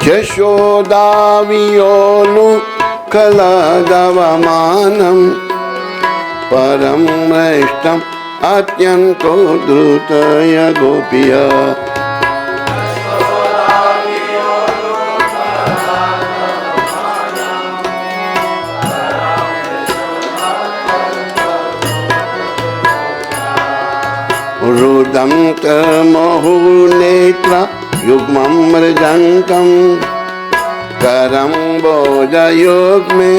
यशोदावियोलु कलादवमानं परं मृष्टम् अत्यन्तो द्रुतय गोपिया रुदन्त महुनेत्र युग्मं मृदन्तं करं बोधयुग्मे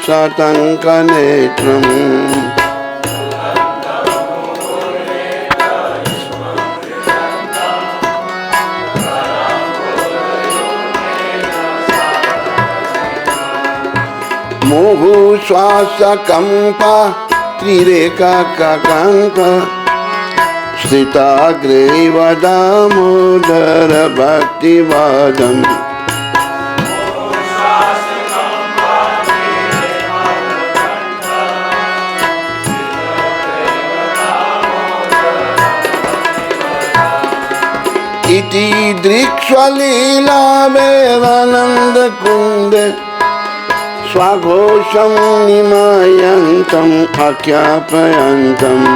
शतङ्कनेत्रम् मुहु श्वासकम्पा त्रिरेखाकान्त स्थिताग्रे दामोदर भक्तिवादम् इति दृक्ष्वलीला वेदानंद कुंडे स्वाघोषं निमयन्तम् आख्यापयन्तम्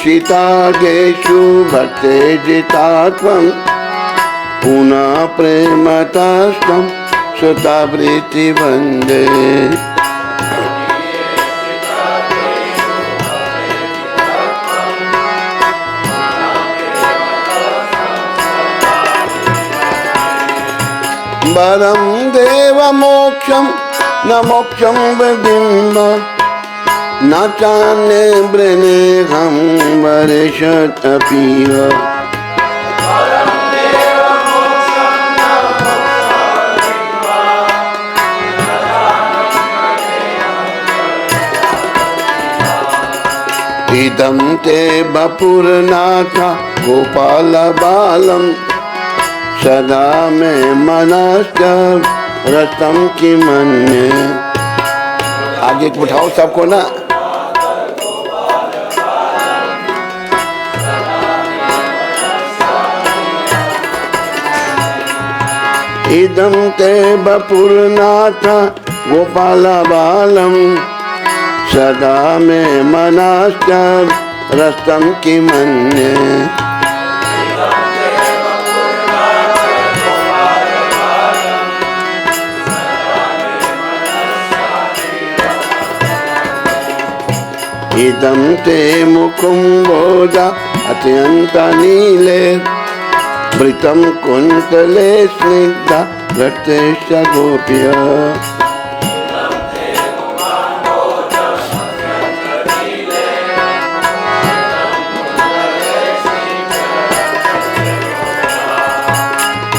तदीयेषितागेषु भक्ते जितात्वं पुनः प्रेमतस्तं सुतावृत्ति वन्दे वरं देवमोक्षं न मोक्षं वदिम्ब न चान्ये वृणेऽहं वर्षतपीव इदं ते वपुरनाथ गोपाल बालं सदा मे मनश्च रतं किमन्ये। आगे उठाओ सबको ना। इदं ते वपुरनाथ गोपाल बालं सदा मे मनश्च रतं किमन्ये। इदं ते मुकुम्बोध अत्यन्तनीले वृतं कुन्तले स्निग्ध रक्तेश्च गोप्य।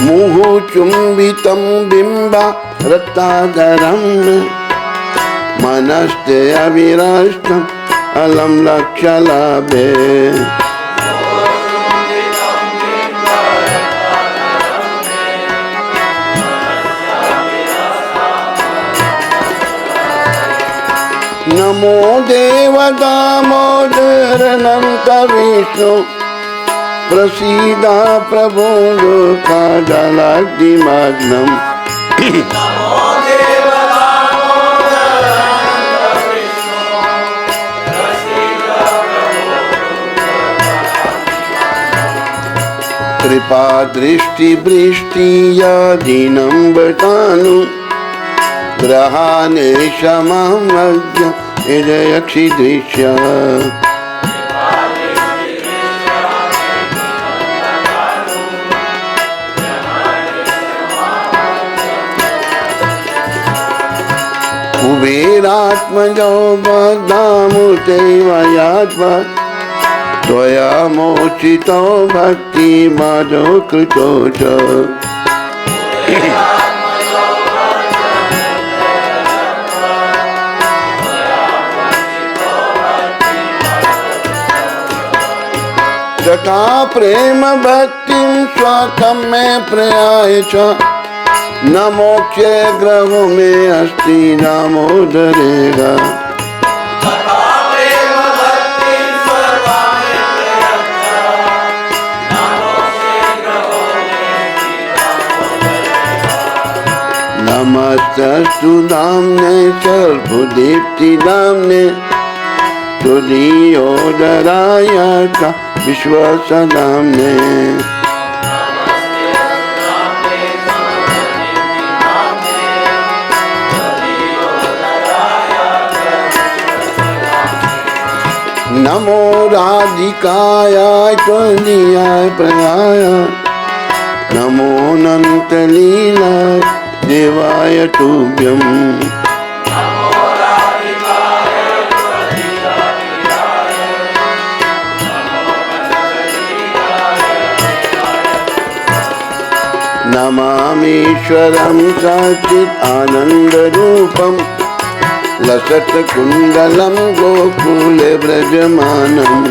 मुहुचुम्बितं बिम्ब रक्ताधरं मनस्ते अविरष्टम् अलम लक्षलाभे। नमो देव दामोदर अनंत विष्णु प्रसीदा प्रभो लोकाजलाग्निमग्नम्। कृपा दृष्टि वृष्टि दीनं बतानु ग्रहाणे क्षमामज्ञ हृदयक्षि दृश्य। कुबेरात्मजो बद्धामुते वयात्मा त्वया मोचितो भक्ति माधो कृतो च। तथा प्रेम भक्तिं स्वाकं मे प्रयाय च न मोक्षे ग्रहों में अस्ति दामोदरेगा। नमस्तस्तु नाम्ने सर्वदीप्ति नाम्ने तुल्योदराय च विश्वसनाम्ने। नमो राधिकाय त्वदीयाय प्रियाय नमो अनन्तलीलाय देवाय तुभ्यं। नमामीश्वरं सच्चित् आनन्दरूपं लसत्कुण्डलं गोकुले व्रजमानम्।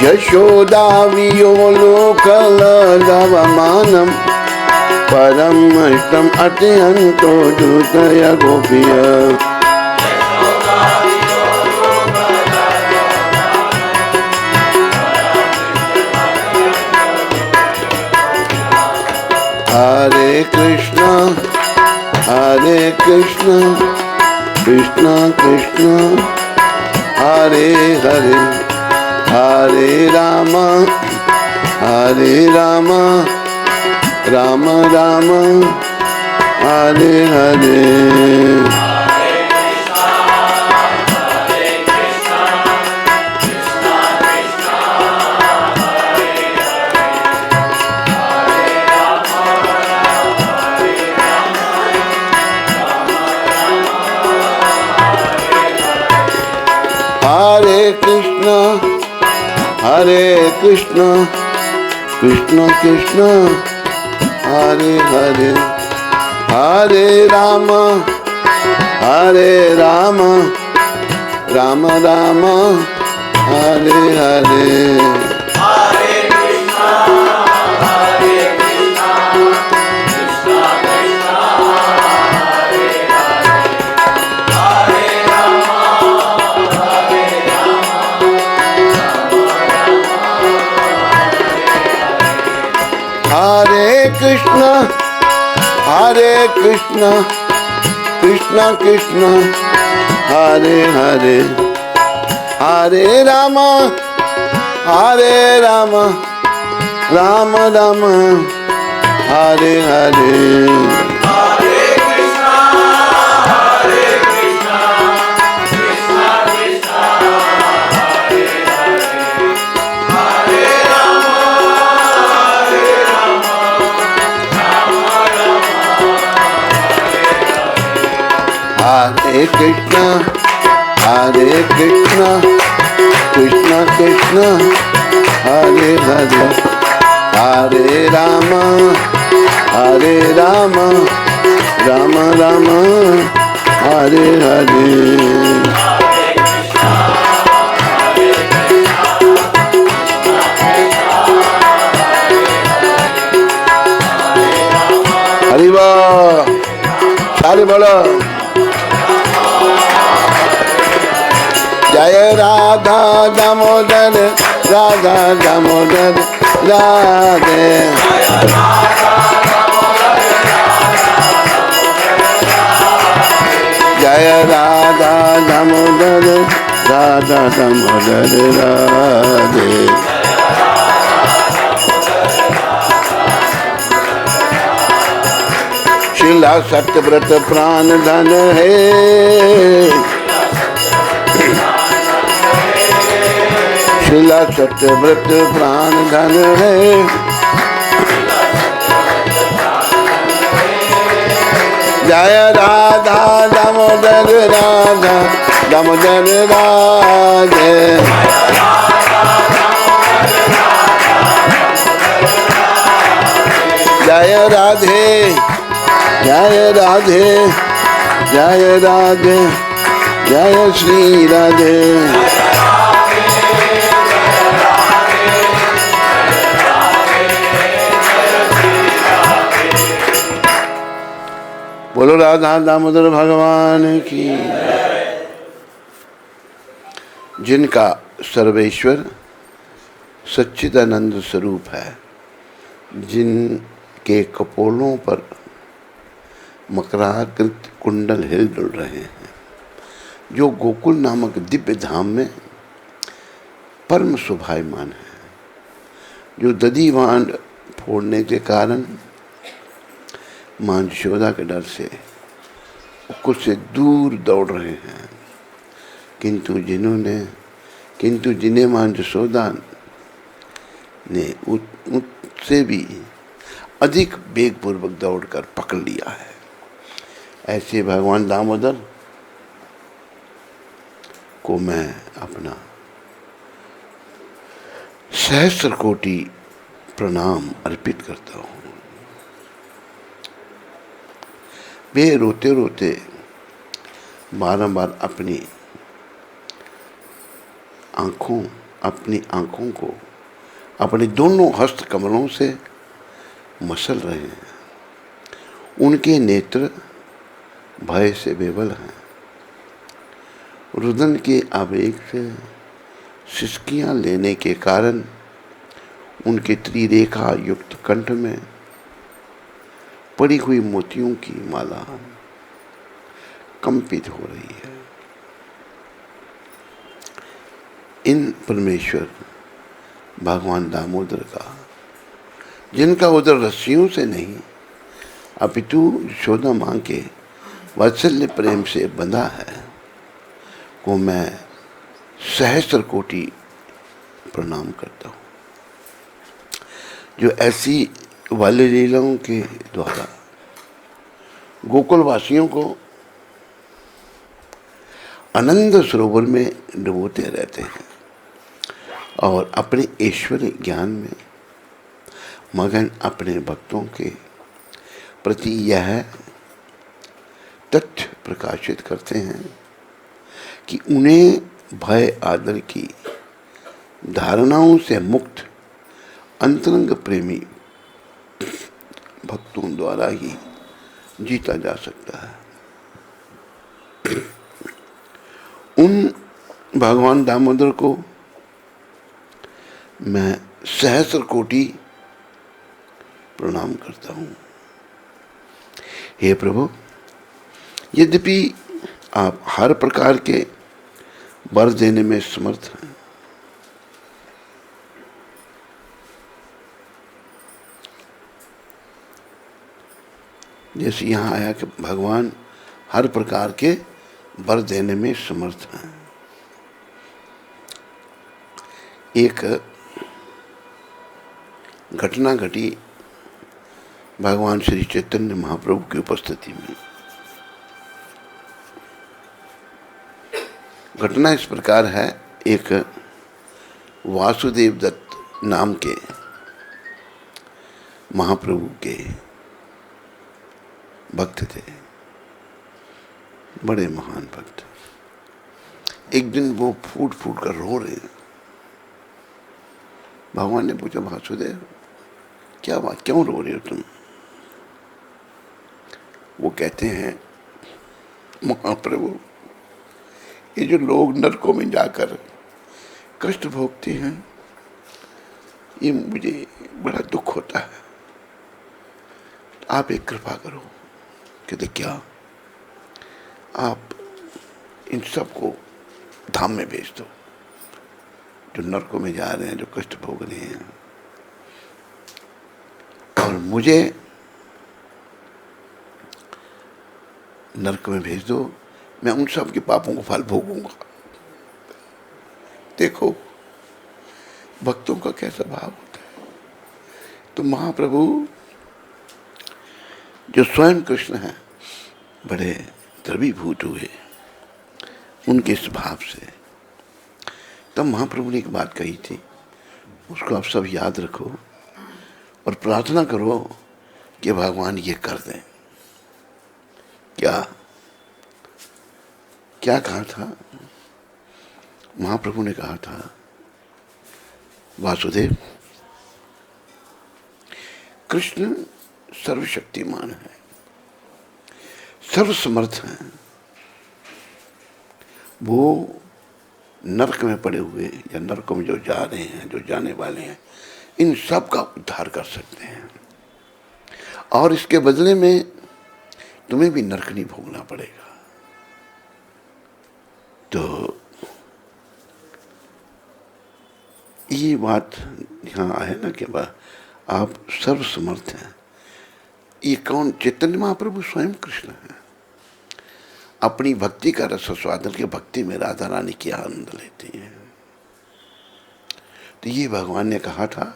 यशोदा वियोलोकलवमानं परमष्टम् अत्यन्तो दूतय गोप्य। हरे कृष्ण कृष्ण कृष्ण हरे हरे, हरे राम राम राम हरे हरे। हरे कृष्ण कृष्ण कृष्ण हरे हरे, हरे राम राम राम हरे हरे। हरे कृष्ण कृष्ण कृष्ण हरे हरे, हरे राम राम राम हरे हरे। हरे कृष्ण कृष्ण कृष्ण हरे हरे, हरे राम राम राम हरे हरे। हरि बोल, सारे बोलो जय राधा दामोदर राधा दामोदर राधे। जय राधा दामोदर राधा दामोदर राधे। शिला सत्यव्रत प्राण धन है, शिला सत्यव्रत प्राण धन है। जय राधा दामोदर राधा दामोदर राधे। जय राधे जय राधे जय राधे जय श्री राधे। बोलो राधा दामोदर भगवान की। जिनका सर्वेश्वर सच्चिदानंद स्वरूप है, जिनके कपोलों पर मकराकृत कुंडल हिल डुल रहे हैं, जो गोकुल नामक दिव्य धाम में परम शोभायमान है, जो दधिवांड फोड़ने के कारण मां यशोदा के डर से कुछ से दूर दौड़ रहे हैं, किंतु जिन्हें मां यशोदा ने उससे भी अधिक वेगपूर्वक दौड़कर पकड़ लिया है, ऐसे भगवान दामोदर को मैं अपना सहस्र कोटि प्रणाम अर्पित करता हूँ। वे रोते रोते बारंबार अपनी आंखों को अपने दोनों हस्त कमलों से मसल रहे हैं। उनके नेत्र भय से बेबल हैं। रुदन के आवेग से सिसकियां लेने के कारण उनके त्रिरेखा युक्त कंठ में पड़ी हुई मोतियों की माला कंपित हो रही है। इन परमेश्वर भगवान दामोदर का, जिनका उदर रस्सियों से नहीं अपितु यशोदा मां के वात्सल्य प्रेम से बंधा है, को मैं सहस्र कोटि प्रणाम करता हूँ, जो ऐसी वाले लीलाओं के द्वारा गोकुल वासियों को आनंद सरोवर में डुबोते रहते हैं और अपने ऐश्वर्य ज्ञान में मगन अपने भक्तों के प्रति यह तथ्य प्रकाशित करते हैं कि उन्हें भय आदर की धारणाओं से मुक्त अंतरंग प्रेमी भक्तों द्वारा ही जीता जा सकता है। उन भगवान दामोदर को मैं सहस्र कोटि प्रणाम करता हूँ। हे प्रभु, यद्यपि आप हर प्रकार के वर देने में समर्थ हैं, जैसे यहाँ आया कि भगवान हर प्रकार के वर देने में समर्थ हैं। एक घटना घटी भगवान श्री चैतन्य महाप्रभु की उपस्थिति में। घटना इस प्रकार है, एक वासुदेव दत्त नाम के महाप्रभु के भक्त थे, बड़े महान भक्त। एक दिन वो फूट फूट कर रो रहे हैं। भगवान ने पूछा, वासुदेव क्या बात, क्यों रो रहे हो तुम? वो कहते हैं, महाप्रभु, ये जो लोग नरकों में जाकर कष्ट भोगते हैं, ये मुझे बड़ा दुख होता है। आप एक कृपा करो। कहते क्या? आप इन सबको धाम में भेज दो, जो नरकों में जा रहे हैं, जो कष्ट भोग रहे हैं, और मुझे नरक में भेज दो। मैं उन सब के पापों को फल भोगूंगा। देखो भक्तों का कैसा भाव होता है। तो महाप्रभु जो स्वयं कृष्ण हैं, बड़े द्रवीभूत हुए उनके इस भाव से। तब महाप्रभु ने एक बात कही थी, उसको आप सब याद रखो और प्रार्थना करो कि भगवान ये कर दें। क्या क्या कहा था? महाप्रभु ने कहा था, वासुदेव, कृष्ण सर्वशक्तिमान है, सर्वसमर्थ है। वो नरक में पड़े हुए या नरक में जो जा रहे हैं, जो जाने वाले हैं, इन सब का उद्धार कर सकते हैं, और इसके बदले में तुम्हें भी नरक नहीं भोगना पड़ेगा। तो ये बात यहाँ आए ना कि आप सर्वसमर्थ हैं। ये कौन? चैतन्य महाप्रभु स्वयं कृष्ण है। अपनी भक्ति का रस स्वादन के भक्ति में राधा रानी की आनंद लेती हैं। तो ये भगवान ने कहा था,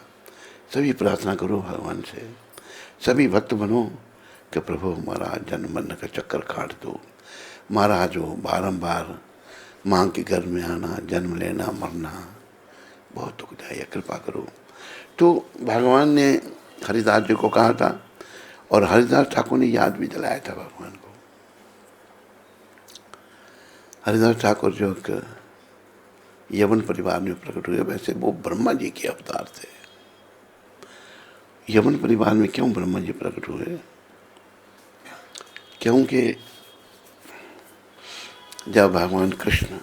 सभी प्रार्थना करो भगवान से, सभी भक्त बनो कि प्रभु हमारा जन्म मरण का चक्कर काट दो। महाराज हो बारंबार माँ के घर में आना, जन्म लेना, मरना बहुत दुखदायी है, कृपा करो। तो भगवान ने हरिदास जी को कहा था, और हरिदास ठाकुर ने याद भी दिलाया था भगवान को। हरिदास ठाकुर जो एक यवन परिवार में प्रकट हुए, वैसे वो ब्रह्मा जी के अवतार थे। यवन परिवार में क्यों ब्रह्मा जी प्रकट हुए? क्योंकि जब भगवान कृष्ण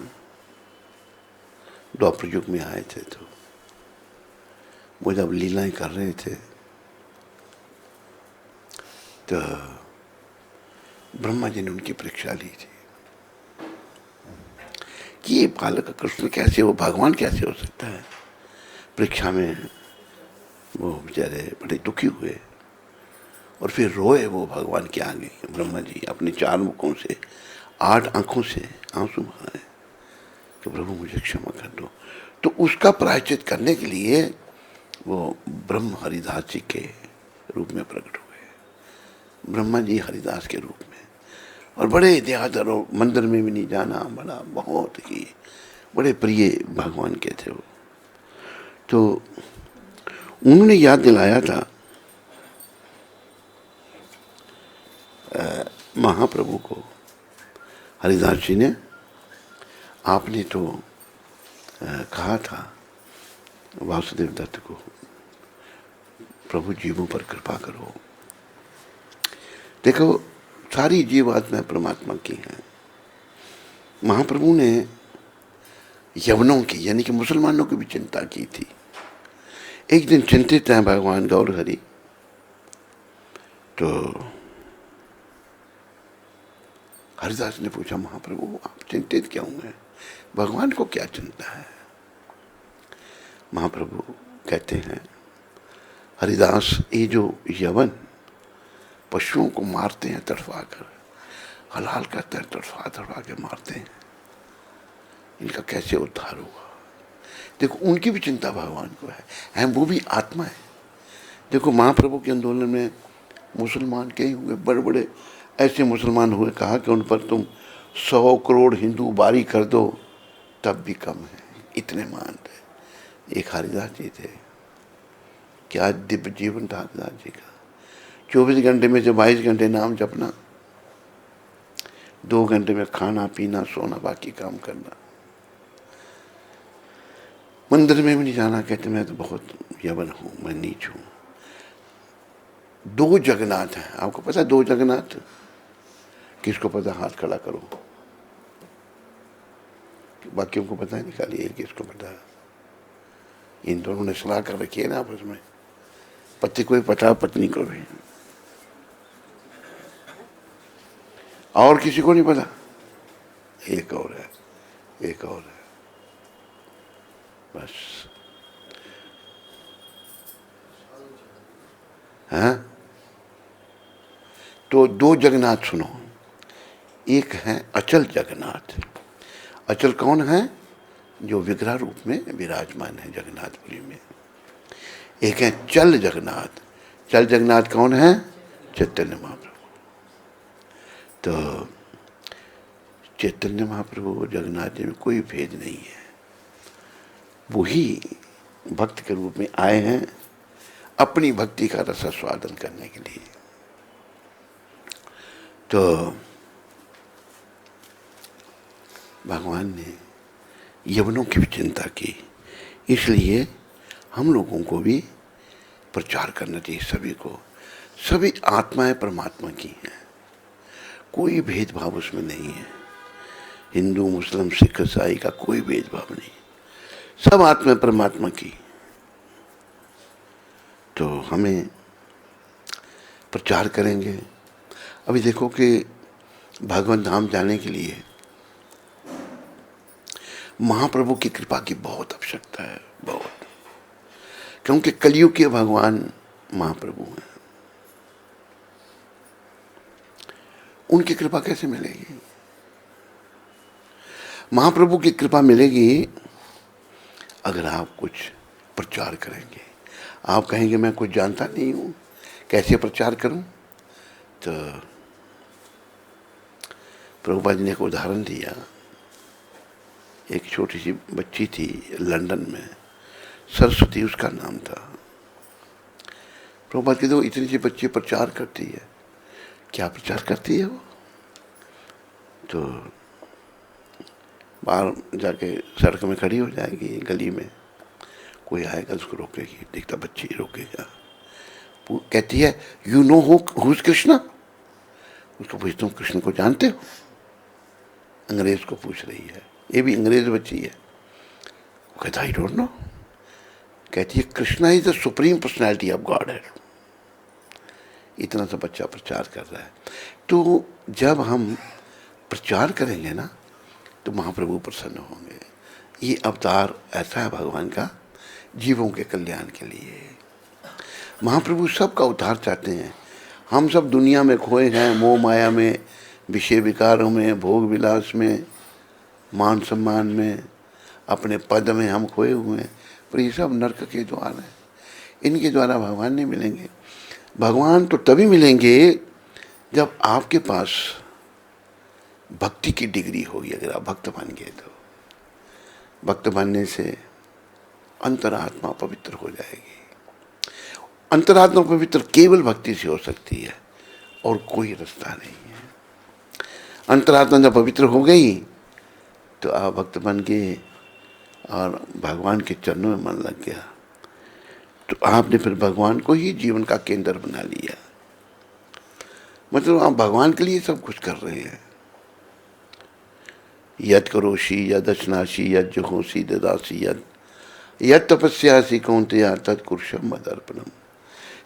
द्वापर युग में आए थे, तो वो जब लीलाएं कर रहे थे, तो ब्रह्मा जी ने उनकी परीक्षा ली थी कि ये बालक कृष्ण कैसे हो, भगवान कैसे हो सकता है। परीक्षा में वो बेचारे बड़े दुखी हुए, और फिर रोए वो भगवान के आगे। ब्रह्मा जी अपने 4 मुखों से, 8 आंखों से आंसू बहाए कि प्रभु मुझे क्षमा कर दो। तो उसका प्रायश्चित करने के लिए वो ब्रह्म हरिदास जी के रूप में प्रकट हुए। ब्रह्मा जी हरिदास के रूप में, और बड़े देहातर, मंदिर में भी नहीं जाना, बड़ा बहुत ही बड़े प्रिय भगवान के थे वो। तो उन्होंने याद दिलाया था महाप्रभु को, हरिदास जी ने, आपने तो कहा था वासुदेव दत्त को, प्रभु जीवों पर कृपा करो। देखो, सारी जीवात्मा परमात्मा की हैं। महाप्रभु ने यवनों की, यानी कि मुसलमानों की भी चिंता की थी। एक दिन चिंतित हैं भगवान गौर हरि, तो हरिदास ने पूछा, महाप्रभु आप चिंतित क्यों हैं? भगवान को क्या चिंता है? महाप्रभु कहते हैं, हरिदास, ये जो यवन पशुओं को मारते हैं तड़फा कर, हलाल करते हैं, तड़फा तड़फा के मारते हैं, इनका कैसे उद्धार होगा? देखो, उनकी भी चिंता भगवान को है, वो भी आत्मा है। देखो, महाप्रभु के आंदोलन में मुसलमान कई हुए, बड़े बड़े ऐसे मुसलमान हुए, कहा कि उन पर तुम 100 करोड़ हिंदू बारी कर दो तब भी कम है, इतने मान थे। एक हरिदास जी थे, क्या दिव्य जीवन था हरिदास जी का। 24 घंटे में से 22 घंटे नाम जपना, 2 घंटे में खाना पीना सोना, बाकी काम करना, मंदिर में भी नहीं जाना। कहते मैं तो बहुत यवन हूँ, मैं नीच हूँ। 2 जगन्नाथ हैं, आपको पता है 2 जगन्नाथ? किसको पता? हाथ खड़ा करो। बाकियों को पता है, निकालिए किसको पता है। इन दोनों ने सलाह कर रखी है ना आपस में, पति को भी पता, पत्नी को भी, और किसी को नहीं पता। एक और है, एक और है, बस। हाँ, तो 2 जगन्नाथ सुनो। एक है अचल जगन्नाथ। अचल कौन है? जो विग्रह रूप में विराजमान है जगन्नाथपुरी में। एक है चल जगन्नाथ। चल जगन्नाथ कौन है? चैतन्य महाप्रभु। तो चैतन्य महाप्रभु और जगन्नाथ जी में कोई भेद नहीं है, वही भक्त के रूप में आए हैं अपनी भक्ति का रस स्वादन करने के लिए। तो भगवान ने यवनों की भी चिंता की। इसलिए हम लोगों को भी प्रचार करना चाहिए सभी को। सभी आत्माएं परमात्मा की हैं, कोई भेदभाव उसमें नहीं है। हिंदू मुस्लिम सिख ईसाई का कोई भेदभाव नहीं, सब आत्माएं परमात्मा की। तो हमें प्रचार करेंगे। अभी देखो कि भगवान धाम जाने के लिए महाप्रभु की कृपा की बहुत आवश्यकता है, बहुत। क्योंकि कलयुग के भगवान महाप्रभु हैं, उनकी कृपा कैसे मिलेगी? महाप्रभु की कृपा मिलेगी अगर आप कुछ प्रचार करेंगे। आप कहेंगे मैं कुछ जानता नहीं हूं, कैसे प्रचार करूं? तो प्रभुपाद जी ने एक उदाहरण दिया। एक छोटी सी बच्ची थी लंदन में, सरस्वती उसका नाम था। प्रभुपाद कहते वो इतनी सी बच्ची प्रचार करती है। क्या प्रचार करती है वो? तो बाहर जाके सड़क में खड़ी हो जाएगी, गली में कोई आएगा उसको रोकेगी, देखता बच्ची रोकेगा, कहती है you know who is Krishna. उसको पूछता हूँ कृष्ण को जानते हो? अंग्रेज को पूछ रही है, ये भी अंग्रेज बच्ची है। वो कहता आई डोंट नो। कहती है Krishna is the supreme personality of God है। इतना सा बच्चा प्रचार कर रहा है। तो जब हम प्रचार करेंगे ना तो महाप्रभु प्रसन्न होंगे। ये अवतार ऐसा है भगवान का, जीवों के कल्याण के लिए। महाप्रभु सबका उद्धार चाहते हैं। हम सब दुनिया में खोए हैं, मोह माया में, विषय विकारों में, भोग विलास में, मान सम्मान में, अपने पद में हम खोए हुए हैं। पर ये सब नरक के द्वार हैं, इनके द्वारा भगवान नहीं मिलेंगे। भगवान तो तभी मिलेंगे जब आपके पास भक्ति की डिग्री होगी। अगर आप भक्त बन गए तो भक्त बनने से अंतरात्मा पवित्र हो जाएगी। अंतरात्मा पवित्र केवल भक्ति से हो सकती है और कोई रास्ता नहीं है। अंतरात्मा जब पवित्र हो गई तो आप भक्त बन गए और भगवान के चरणों में मन लग गया, तो आपने फिर भगवान को ही जीवन का केंद्र बना लिया। मतलब आप भगवान के लिए सब कुछ कर रहे हैं। यद करोषि यद अश्नासी यद जुहोसी ददासी यद तपस्यासी कौन्तेय तत्कुरुषम मदर्पणम।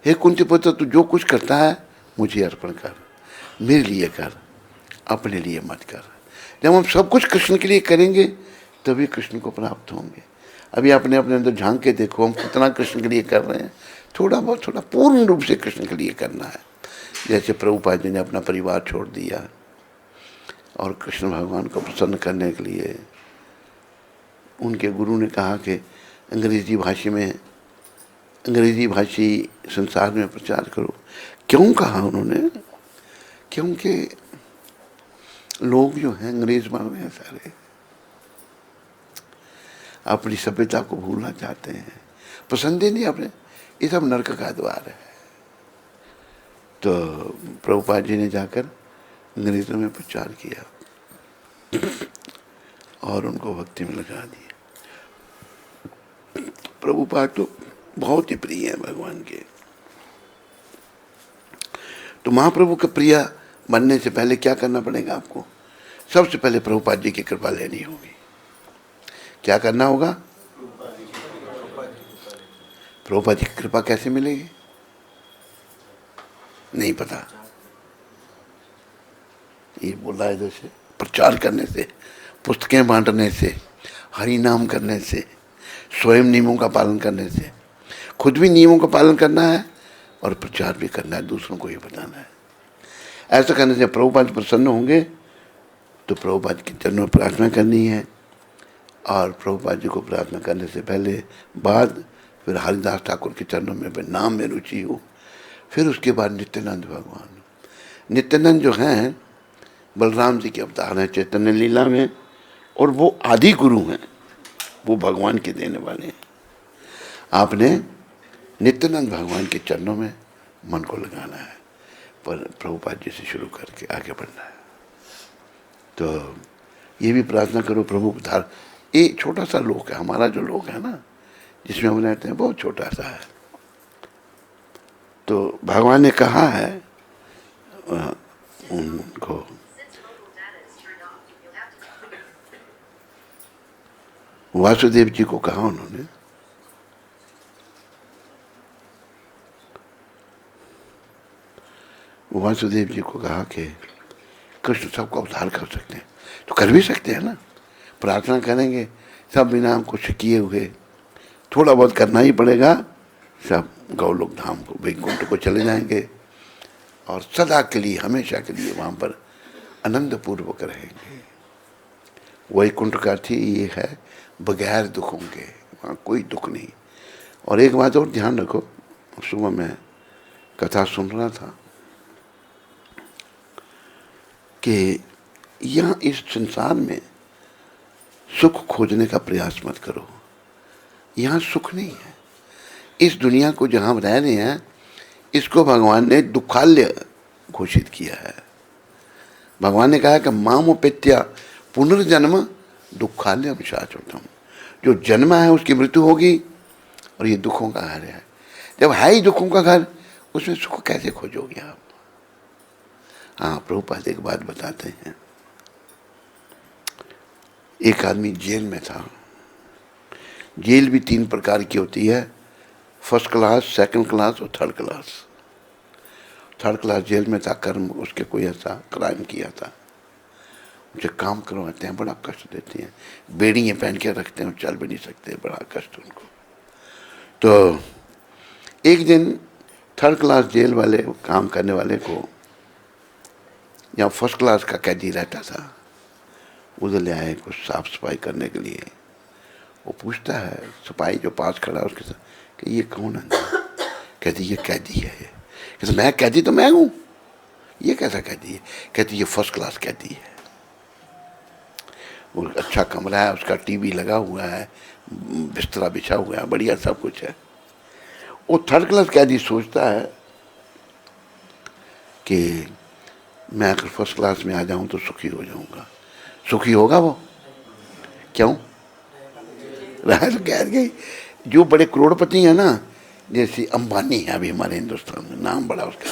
हे कुंती पुत्र, तू जो कुछ करता है मुझे अर्पण कर, मेरे लिए कर, अपने लिए मत कर। जब हम सब कुछ कृष्ण के लिए करेंगे तभी कृष्ण को प्राप्त होंगे। अभी अपने अपने अंदर झांक के देखो हम कितना कृष्ण के लिए कर रहे हैं। थोड़ा बहुत, थोड़ा पूर्ण रूप से कृष्ण के लिए करना है। जैसे प्रभुपाद जी ने अपना परिवार छोड़ दिया और कृष्ण भगवान को प्रसन्न करने के लिए उनके गुरु ने कहा कि अंग्रेजी भाषी संसार में प्रचार करो। क्यों कहा उन्होंने? क्योंकि लोग जो हैं अंग्रेज बन रहे हैं, सारे अपनी सभ्यता को भूलना चाहते हैं, पसंद ही नहीं अपने। ये सब नरक का द्वार है। तो प्रभुपाद जी ने जाकर अंग्रेजों में प्रचार किया और उनको भक्ति में लगा दिया। प्रभुपाद तो बहुत ही प्रिय है भगवान के। तो महाप्रभु के प्रिय बनने से पहले क्या करना पड़ेगा आपको? सबसे पहले प्रभुपाद जी की कृपा लेनी होगी। क्या करना होगा? प्रभुपाद जी की कृपा कैसे मिलेगी? नहीं पता। ये बोला है जैसे प्रचार करने से, पुस्तकें बांटने से, हरि नाम करने से, स्वयं नियमों का पालन करने से। खुद भी नियमों का पालन करना है और प्रचार भी करना है, दूसरों को ये बताना है। ऐसा करने से प्रभुपाद प्रसन्न होंगे। तो प्रभुपाद के चरणों में प्रार्थना करनी है और प्रभुपाद जी को प्रार्थना करने से पहले बाद फिर हरिदास ठाकुर के चरणों में नाम में रुचि हो। फिर उसके बाद नित्यानंद भगवान। नित्यानंद जो हैं बलराम जी के अवतार हैं चैतन्य लीला में, और वो आदि गुरु हैं, वो भगवान के देने वाले हैं। आपने नित्यानंद भगवान के चरणों में मन को लगाना है, पर प्रभुपाद जी से शुरू करके आगे बढ़ना है। तो ये भी प्रार्थना करो प्रभु उद्धार। ये छोटा सा लोक है, हमारा जो लोक है ना जिसमें हम रहते हैं बहुत छोटा सा है। तो भगवान ने कहा है उनको, वासुदेव जी को कहा उन्होंने, वासुदेव जी को कहा कि कृष्ण सबका उद्धार कर सकते हैं, तो कर भी सकते हैं ना। प्रार्थना करेंगे सब बिना कुछ किए हुए, थोड़ा बहुत करना ही पड़ेगा, सब गौलोक धाम को, वैकुंठ को चले जाएंगे और सदा के लिए हमेशा के लिए वहाँ पर आनंद पूर्वक रहेंगे। वैकुंठ का अर्थ ये है बगैर दुखों के, वहाँ कोई दुख नहीं। और एक बात और ध्यान रखो, सुबह मैं कथा सुन रहा था कि यहाँ इस संसार में सुख खोजने का प्रयास मत करो, यहाँ सुख नहीं है। इस दुनिया को जहाँ हम रह रहे हैं इसको भगवान ने दुखालय घोषित किया है। भगवान ने कहा कि मामुपेत्या पुनर्जन्म दुखालयम शाश्वतम, जो जन्म है उसकी मृत्यु होगी और ये दुखों का घर है। जब है ही दुखों का घर, उसमें सुख कैसे खोजोगे आप? हाँ, प्रभुपाद एक बात बताते हैं। एक आदमी जेल में था। जेल भी 3 प्रकार की होती है, फर्स्ट क्लास, सेकंड क्लास और third class. Third class jail में था, कर्म उसके कोई ऐसा क्राइम किया था, उनसे काम करवाते हैं, बड़ा कष्ट देते हैं, बेड़ियाँ पहन के रखते हैं, चल भी नहीं सकते, बड़ा कष्ट उनको। तो एक दिन थर्ड क्लास जेल वाले काम करने वाले को, यहाँ फर्स्ट क्लास का कैदी रहता था, उधर ले आए कुछ साफ सफाई करने के लिए। वो पूछता है सिपाही जो पास खड़ा है उसके साथ कि ये कौन है? कहती ये कैदी है। ये कहते मैं कैदी तो मैं हूँ, ये कैसा कैदी है? कहती ये फर्स्ट क्लास कैदी है। वो अच्छा कमरा है, उसका टीवी लगा हुआ है, बिस्तरा बिछा हुआ है, बढ़िया सब कुछ है। वो थर्ड क्लास कैदी सोचता है कि मैं अगर फर्स्ट क्लास में आ जाऊं तो सुखी हो जाऊंगा। सुखी होगा वो? क्यों? रहा तो कह गई, जो बड़े करोड़पति हैं ना, जैसे अंबानी है अभी हमारे हिंदुस्तान में, नाम बड़ा उसका,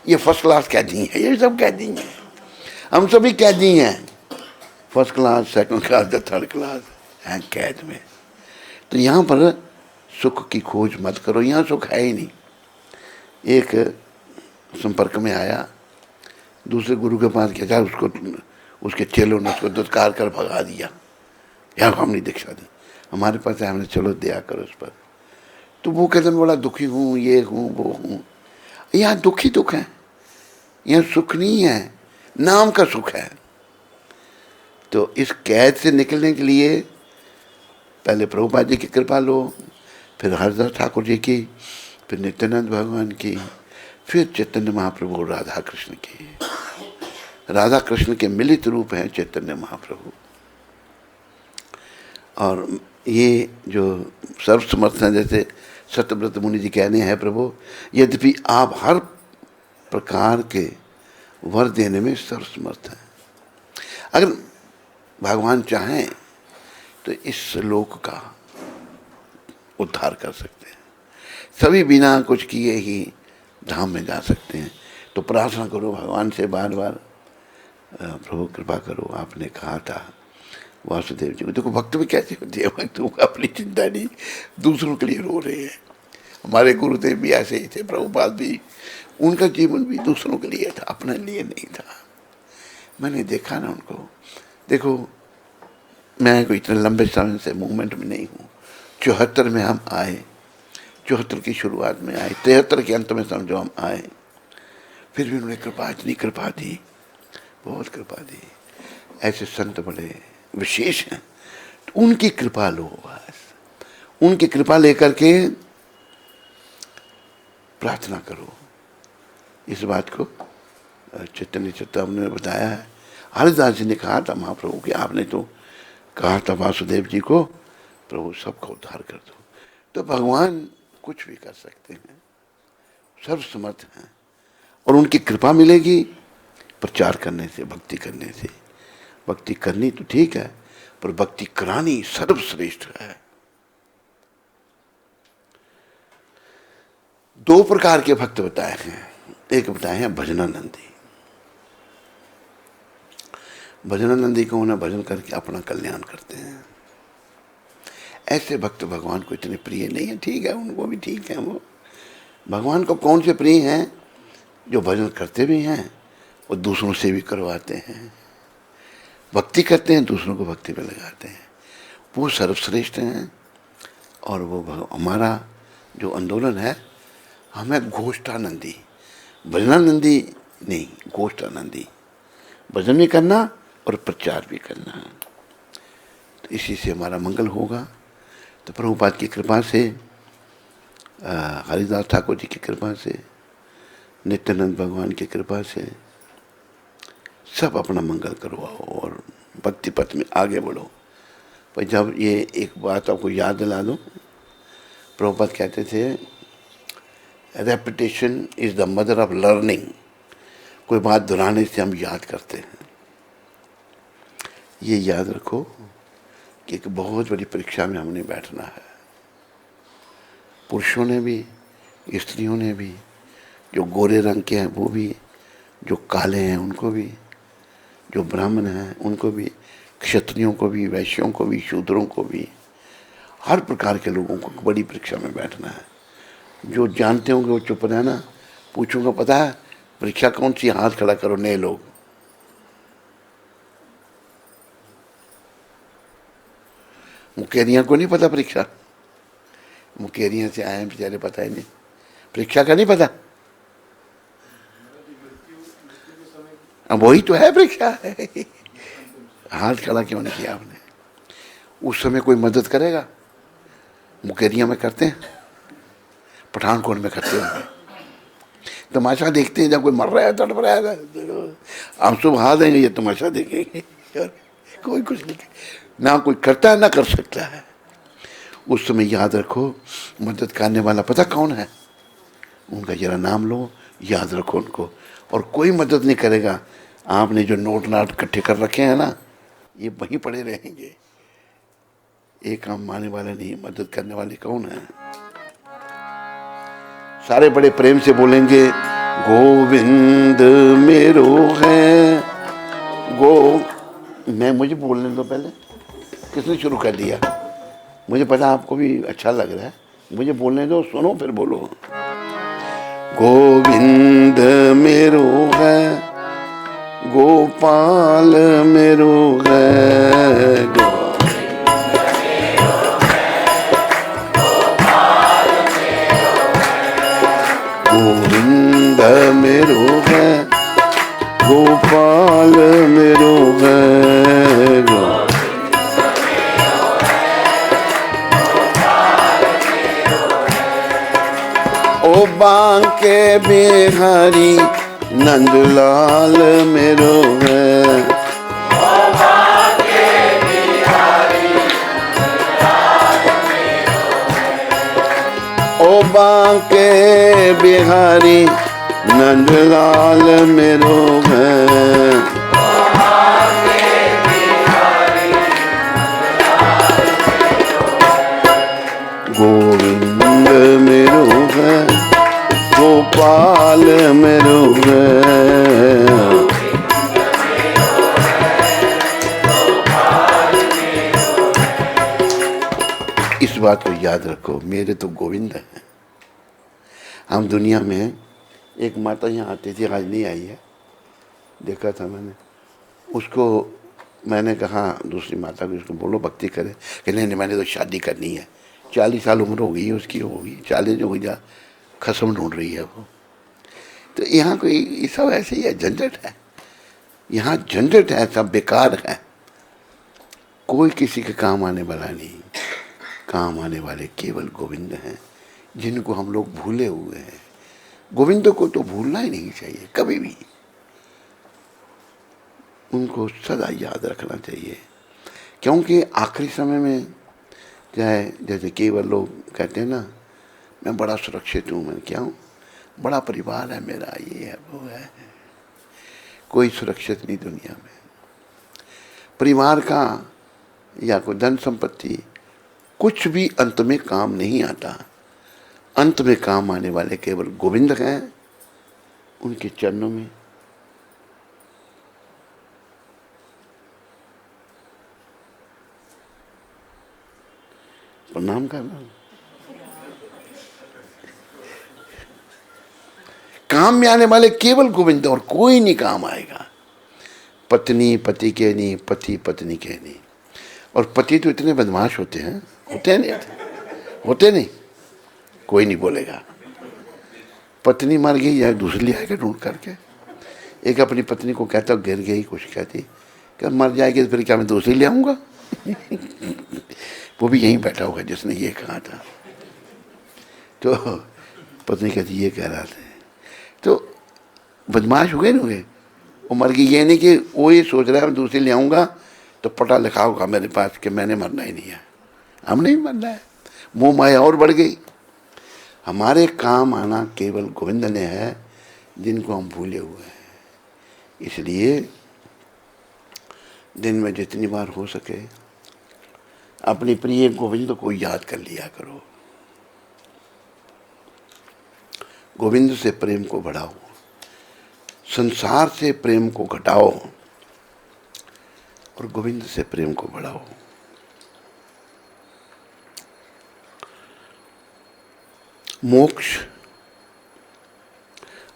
ये फर्स्ट क्लास कैदी है, ये सब कैदी हैं, हम सभी कैदी हैं, first class, second class, third class हैं कैद में। तो यहाँ पर सुख की खोज मत करो, यहाँ सुख है ही नहीं। एक संपर्क में आया, दूसरे गुरु के पास गया, उसको उसके चेलों ने उसको दुत्कार कर भगा दिया, यहाँ हमने दीक्षा दी, हमारे पास है, हमने चलो दया करो उस पर। तो वो कहते मैं बड़ा दुखी हूँ, ये हूँ वो हूँ। यहाँ दुख ही दुख है, यहाँ सुख नहीं है, नाम का सुख है। तो इस कैद से निकलने के लिए पहले प्रभुपाद जी की कृपा लो, फिर हरदास ठाकुर जी की, फिर नित्यानंद भगवान की, फिर चैतन्य महाप्रभु राधा कृष्ण की। राधा कृष्ण के मिलित रूप हैं चैतन्य महाप्रभु। और ये जो सर्वसमर्थ हैं, जैसे सत्यव्रत मुनि जी कहने हैं, प्रभु यद्यपि आप हर प्रकार के वर देने में सर्वसमर्थ हैं, अगर भगवान चाहें तो इस लोक का उद्धार कर सकते हैं, सभी बिना कुछ किए ही धाम में जा सकते हैं। तो प्रार्थना करो भगवान से बार बार, प्रभु कृपा करो। आपने कहा था वासुदेव जी को, देखो भक्त भी कैसे होती है, भक्त अपनी चिंता नहीं, दूसरों के लिए रो रहे हैं। हमारे गुरुदेव भी ऐसे ही थे, प्रभुपाद भी, उनका जीवन भी दूसरों के लिए था, अपने लिए नहीं था। मैंने देखा ना उनको। देखो मैं कोई इतने लंबे समय से मूवमेंट में नहीं हूँ, 74 में हम आए, 74 की शुरुआत में आए, 73 के अंत में समझो हम आए, फिर भी उन्होंने कृपा, इतनी कृपा दी, बहुत कृपा दी। ऐसे संत बड़े विशेष हैं, तो उनकी कृपा लो बस, उनकी कृपा लेकर के प्रार्थना करो। इस बात को चैतन्य चेतावनी ने बताया है। हरिदास जी ने कहा था महाप्रभु कि आपने तो कहा था वासुदेव जी को, प्रभु सबका उद्धार कर दो। तो भगवान कुछ भी कर सकते हैं, सर्वसमर्थ हैं, और उनकी कृपा मिलेगी प्रचार करने से, भक्ति करने से। भक्ति करनी तो ठीक है, पर भक्ति करानी सर्वश्रेष्ठ है। दो प्रकार के भक्त बताए हैं। एक बताए हैं भजनानंदी। भजनानंदी को उन्हें भजन करके अपना कल्याण करते हैं। ऐसे भक्त भगवान को इतने प्रिय नहीं है, ठीक है, उनको भी ठीक है। वो भगवान को कौन से प्रिय हैं? जो भजन करते भी हैं और दूसरों से भी करवाते हैं, भक्ति करते हैं, दूसरों को भक्ति में लगाते हैं, वो सर्वश्रेष्ठ हैं। और वो हमारा जो आंदोलन है, हमें गोष्ठानंदी, भजनानंदी नहीं, गोष्ठानंदी, भजन भी करना और प्रचार भी करना। तो इसी से हमारा मंगल होगा। तो प्रभुपाद की कृपा से, हरिदास ठाकुर जी की कृपा से, नित्यानंद भगवान की कृपा से सब अपना मंगल करवाओ और भक्ति पथ में आगे बढ़ो। पर जब ये एक बात आपको याद दिला दूं, प्रभुपाद कहते थे repetition is the mother of learning. कोई बात दोहराने से हम याद करते हैं। ये याद रखो कि एक बहुत बड़ी परीक्षा में हमने बैठना है। पुरुषों ने भी, स्त्रियों ने भी, जो गोरे रंग के हैं वो भी, जो काले हैं उनको भी, जो ब्राह्मण हैं उनको भी, क्षत्रियों को भी, वैश्यों को भी, शूद्रों को भी, हर प्रकार के लोगों को बड़ी परीक्षा में बैठना है। जो जानते होंगे वो चुप रहना। पूछूंगा पता है परीक्षा कौन सी? हाथ खड़ा करो नए लोग। मुकेरियां को नहीं पता परीक्षा? मुकेरियां से आए हैं बेचारे, पता ही नहीं परीक्षा का, नहीं पता। अब वही तो है परीक्षा है। हाथ खड़ा क्यों नहीं किया आपने? उस समय कोई मदद करेगा? मुकेरिया में करते हैं, पठानकोट में करते हैं, तमाशा देखते हैं। जब कोई मर रहा है, तड़प रहा है, आंसू बहा देंगे, ये तमाशा देखेंगे। कोई कुछ नहीं, ना कोई करता है ना कर सकता है। उस समय याद रखो, मदद करने वाला पता कौन है? उनका जरा नाम लो, याद रखो उनको। और कोई मदद नहीं करेगा। आपने जो नोट नाट इकट्ठे कर रखे हैं ना, ये वहीं पड़े रहेंगे। एक काम आने वाला नहीं, मदद करने वाले कौन है? सारे बड़े प्रेम से बोलेंगे, गोविंद मेरो है मुझे बोलने दो पहले। किसने शुरू कर दिया? मुझे पता आपको भी अच्छा लग रहा है, मुझे बोलने दो, सुनो फिर बोलो। गोविंद मेरो है, गोपाल मेरो है, गोविंद मेरो है, गोपाल मेरो है, ओ बांके बिहारी नंदलाल मेरो है, ओ बांके बिहारी नंदलाल मेरो है, गोविंद मेरो है, गोपाल मेरो है। इस बात को याद रखो, मेरे तो गोविंद हैं। हम दुनिया में, एक माता यहाँ आती थी, आज नहीं आई है, देखा था मैंने उसको। मैंने कहा दूसरी माता को, उसको बोलो भक्ति करे, कि नहीं मैंने तो शादी करनी है। 40 साल उम्र हो गई है उसकी, होगी 40 हो जा, खसम ढूंढ रही है वो। तो यहाँ कोई, ये सब ऐसे ही है, झंझट है यहाँ, झंझट है, सब बेकार है। कोई किसी के काम आने वाला नहीं। काम आने वाले केवल गोविंद हैं, जिनको हम लोग भूले हुए हैं। गोविंद को तो भूलना ही नहीं चाहिए कभी भी, उनको सदा याद रखना चाहिए। क्योंकि आखिरी समय में चाहे, जैसे केवल लोग कहते हैं ना, मैं बड़ा सुरक्षित हूँ, मैं क्या हूँ, बड़ा परिवार है मेरा, ये है वो है। कोई सुरक्षित नहीं दुनिया में। परिवार का या कोई धन संपत्ति, कुछ भी अंत में काम नहीं आता। अंत में काम आने वाले केवल गोविंद हैं, उनके चरणों में प्रणाम करना। काम में आने वाले केवल गोविंद, और कोई नहीं काम आएगा। पत्नी पति के नहीं, पति पत्नी के नहीं। और पति तो इतने बदमाश होते हैं, होते नहीं, कोई नहीं बोलेगा। पत्नी मर गई या दूसरी ले आएगा ढूंढ करके। एक अपनी पत्नी को कहता गिर गई, कुछ कहती क्या मर जाएगी तो फिर क्या मैं दूसरी ले आऊंगा? वो भी यहीं बैठा होगा जिसने ये कहा था। तो पत्नी कहती ये कह रहा था, तो बदमाश हुए ना हुए। वो मर गई, ये नहीं कि वो ये सोच रहा है मैं दूसरी ले आऊंगा तो पटा लिखा होगा मेरे पास कि मैंने मरना ही नहीं है, हमने ही मरना है। मोह माया और बढ़ गई। हमारे काम आना केवल गोविंद ने है, जिनको हम भूले हुए हैं। इसलिए दिन में जितनी बार हो सके अपनी प्रिय गोविंद को याद कर लिया करो। गोविंद से प्रेम को बढ़ाओ, संसार से प्रेम को घटाओ और गोविंद से प्रेम को बढ़ाओ। मोक्ष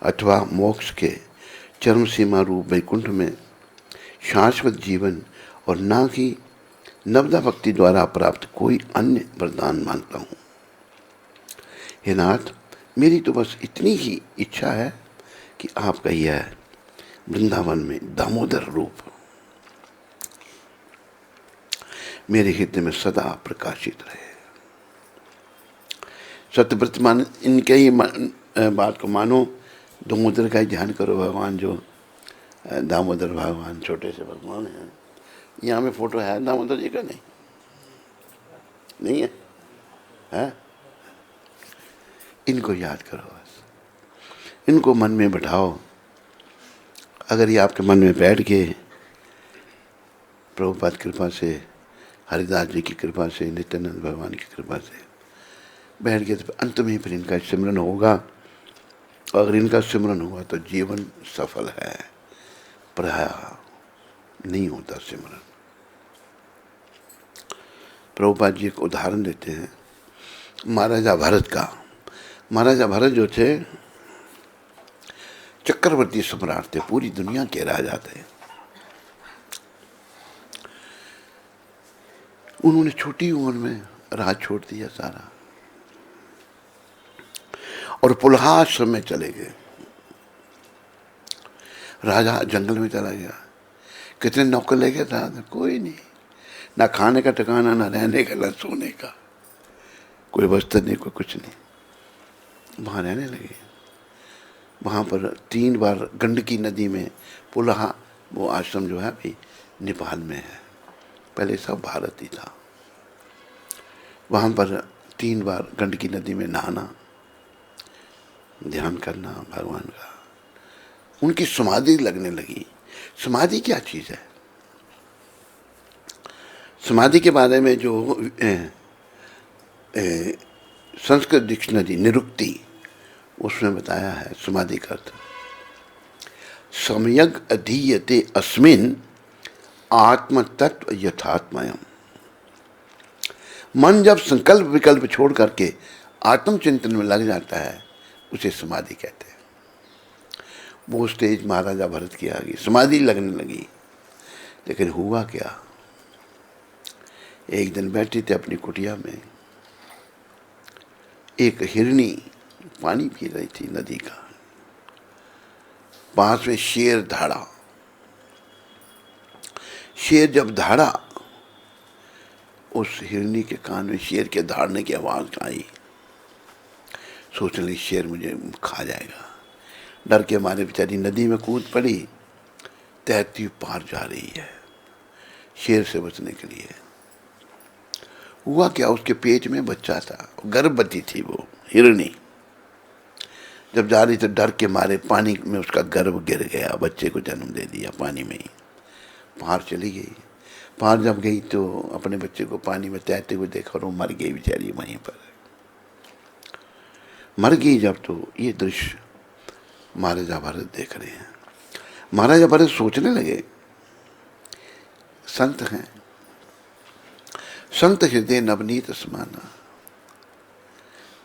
अथवा मोक्ष के चरम सीमा रूप वैकुंठ में शाश्वत जीवन और ना कि नवदा भक्ति द्वारा प्राप्त कोई अन्य वरदान मांगता हूँ। हे नाथ, मेरी तो बस इतनी ही इच्छा है कि आपका यह वृंदावन में दामोदर रूप मेरे हृदय में सदा प्रकाशित रहे। सत्यव्रत मान, इनके ही बात को मानो, दामोदर का ही ध्यान करो। भगवान जो दामोदर भगवान छोटे से भगवान हैं। यहाँ में फोटो है दामोदर जी का? नहीं, नहीं है, है? इनको याद करो बस, इनको मन में बैठाओ। अगर ये आपके मन में बैठ गए, प्रभुपाद कृपा से, हरिदास जी की कृपा से, नित्यानंद भगवान की कृपा से बैठ गए, तो अंत में फिर इनका सिमरन होगा। अगर इनका सिमरन हुआ तो जीवन सफल है, प्राय नहीं होता सिमरन। प्रभुपाद जी एक उदाहरण देते हैं महाराजा भरत का। महाराजा भरत जो थे चक्रवर्ती सम्राट थे, पूरी दुनिया के राजा थे। उन्होंने छोटी उम्र में राज छोड़ दिया सारा और पुलहाश्रम में चले गए। राजा जंगल में चला गया। कितने नौकर लेके था? कोई नहीं, ना खाने का ठिकाना, ना रहने का, ना सोने का, कोई वस्त्र नहीं, कोई कुछ नहीं। वहाँ रहने लगे। वहाँ पर 3 बार गंडकी नदी में पुलहा, वो आश्रम जो है अभी नेपाल में है, पहले सब भारत ही था। वहाँ पर 3 बार गंडकी नदी में नहाना, ध्यान करना भगवान का। उनकी समाधि लगने लगी। समाधि क्या चीज़ है? समाधि के बारे में जो संस्कृत डिक्शनरी निरुक्ति, उसमें बताया है समाधि का अर्थ सम्यग् अधीयते अस्मिन् आत्म तत्व यथात्मयम्। मन जब संकल्प विकल्प छोड़ करके आत्मचिंतन में लग जाता है, उसे समाधि कहते हैं। वो स्टेज महाराजा भरत की आ गई, समाधि लगने लगी। लेकिन हुआ क्या? एक दिन बैठी थे अपनी कुटिया में, एक हिरनी पानी पी रही थी नदी का। पास में शेर धाड़ा। शेर जब धाड़ा, उस हिरनी के कान में शेर के धाड़ने की आवाज आई। सोचने लगी शेर मुझे खा जाएगा। डर के मारे बेचारी नदी में कूद पड़ी, तैरती पार जा रही है शेर से बचने के लिए। हुआ क्या, उसके पेट में बच्चा था, गर्भवती थी वो हिरनी। जब जा रही तो डर के मारे पानी में उसका गर्भ गिर गया, बच्चे को जन्म दे दिया पानी में ही। पार चली गई। पार जब गई तो अपने बच्चे को पानी में तैरते हुए देखा और वो मर गई बेचारी वहीं पर। मर गई जब तो ये दृश्य महाराजा भरत देख रहे हैं। महाराजा भरत सोचने लगे, संत हैं, संत हृदय नवनीत समाना,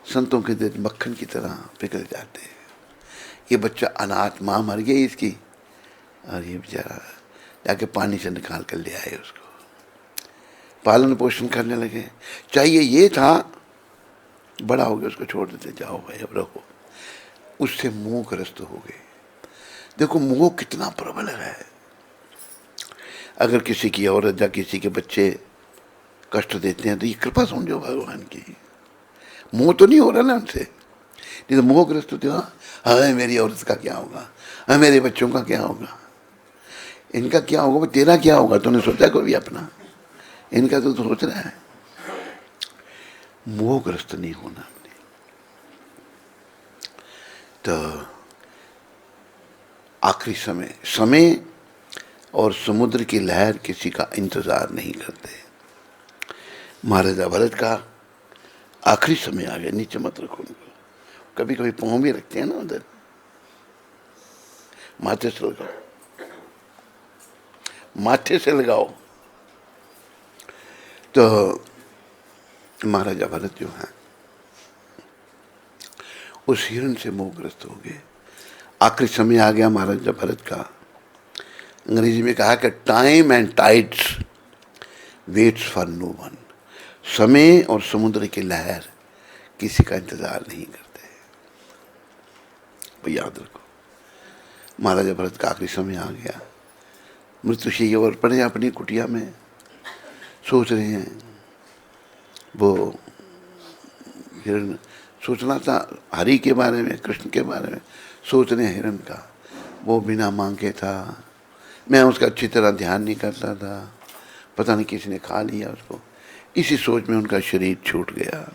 संतों के दिल मक्खन की तरह पिघल जाते हैं। ये बच्चा अनाथ, माँ मर गई इसकी, और ये बेचारा जाके पानी से निकाल कर ले आए, उसको पालन पोषण करने लगे। चाहिए ये था बड़ा हो गया उसको छोड़ देते, जाओ भाई अब रखो। उससे मोहग्रस्त हो गए। देखो मोह कितना प्रबल है। अगर किसी की औरत या किसी के बच्चे कष्ट देते हैं तो ये कृपा समझो भगवान की। मोह तो नहीं हो रहा ना उनसे, नहीं तो मोहग्रस्त होते, हाँ मेरी औरत का क्या होगा, हाँ मेरे बच्चों का क्या होगा, इनका क्या होगा, तेरा क्या होगा, तूने सोचा कभी अपना? इनका तो सोच रहा है। मोहग्रस्त नहीं होना हमने। तो आखिरी समय, समय और समुद्र की लहर किसी का इंतजार नहीं करते। महाराजा भरत का आखिरी समय आ गया। नीचे मत रखो उनको, कभी कभी पाँव भी रखते हैं ना उधर, माथे से लगाओ, माथे से लगाओ। तो महाराजा भरत जो हैं उस हिरण से मोहग्रस्त हो गए। आखिरी समय आ गया महाराजा भरत का। अंग्रेजी में कहा कि time and tides waits for no one. समय और समुद्र की लहर किसी का इंतजार नहीं करते। वो याद रखो, महाराजा भरत का आखिरी समय आ गया। मृत्युशय्या और पड़े अपनी कुटिया में, सोच रहे हैं। वो हिरण सोचना था हरि के बारे में, कृष्ण के बारे में सोच रहे हैं। हिरण का वो बिना मांगे था, मैं उसका अच्छी तरह ध्यान नहीं करता था, पता नहीं किसी ने खा लिया उसको। इसी सोच में उनका शरीर छूट गया।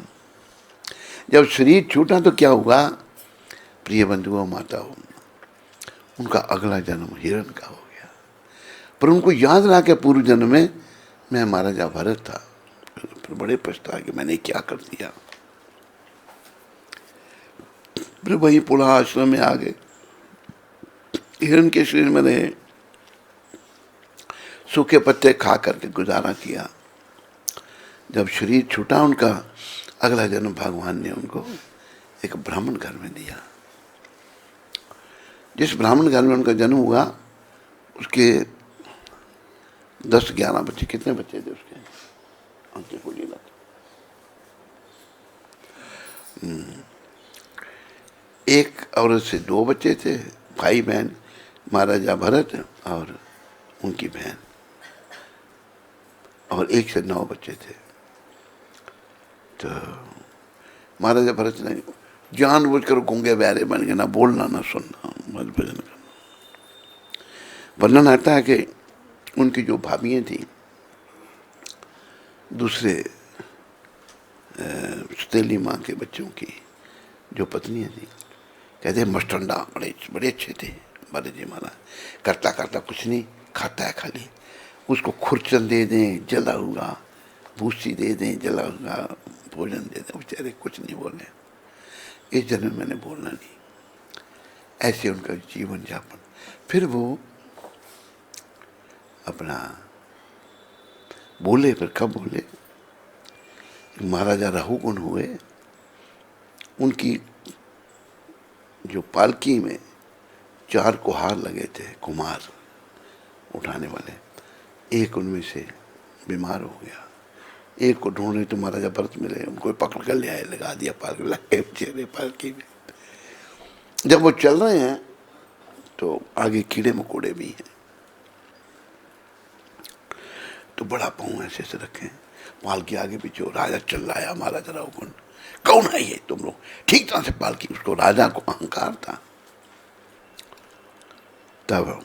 जब शरीर छूटा तो क्या हुआ, प्रिय बंधुओं माताओं, उनका अगला जन्म हिरण का हो गया। पर उनको याद रहा कि पूर्व जन्म में मैं महाराजा भरत था। फिर बड़े पछताए कि मैंने क्या कर दिया। फिर वही पुनः आश्रम में आ गए, हिरण के शरीर में रहे, सूखे पत्ते खा करके गुजारा किया। जब शरीर छूटा उनका, अगला जन्म भगवान ने उनको एक ब्राह्मण घर में दिया। जिस ब्राह्मण घर में उनका जन्म हुआ उसके 10-11 बच्चे, कितने बच्चे थे उसके, अंके को लीला। एक औरत से 2 बच्चे थे, भाई बहन, महाराजा भरत और उनकी बहन, और एक से 9 बच्चे थे। तो महाराजा भरत ने जानबूझकर गूंगे बहरे बन गए, ना बोलना ना सुनना, बस भजन करना। वर्णन आता है कि उनकी जो भाभियाँ थी, दूसरे सतीली माँ के बच्चों की जो पत्नियाँ थी, कहते मस्टंडा, बड़े बड़े अच्छे थे बारे जी महाराज, करता करता कुछ नहीं, खाता है खाली। उसको खुरचन दे दें जला हुआ, भूसी दे दें जला हुआ, भोजन दे दें, बेचारे कुछ नहीं बोले। इस जन्म में मैंने बोलना नहीं। ऐसे उनका जीवन यापन। फिर वो अपना बोले, फिर कब बोले, महाराजा रहुगुण हुए, उनकी जो पालकी में 4 कुहार लगे थे, कुमार उठाने वाले, एक उनमें से बीमार हो गया। एक को ढूंढने तो महाराजा भरत मिले, उनको पकड़ कर ले आए, लगा दिया पालकी, लगे चेहरे पालकी में। जब वो चल रहे हैं तो आगे कीड़े मकोड़े भी हैं, तो बड़ा पाँव ऐसे से रखे, पालकी आगे पीछे, राजा चल रहा है, महाराजा रहुगुण, कौन है ये तुम लोग, ठीक तरह से पालकी, उसको राजा को अहंकार था। तब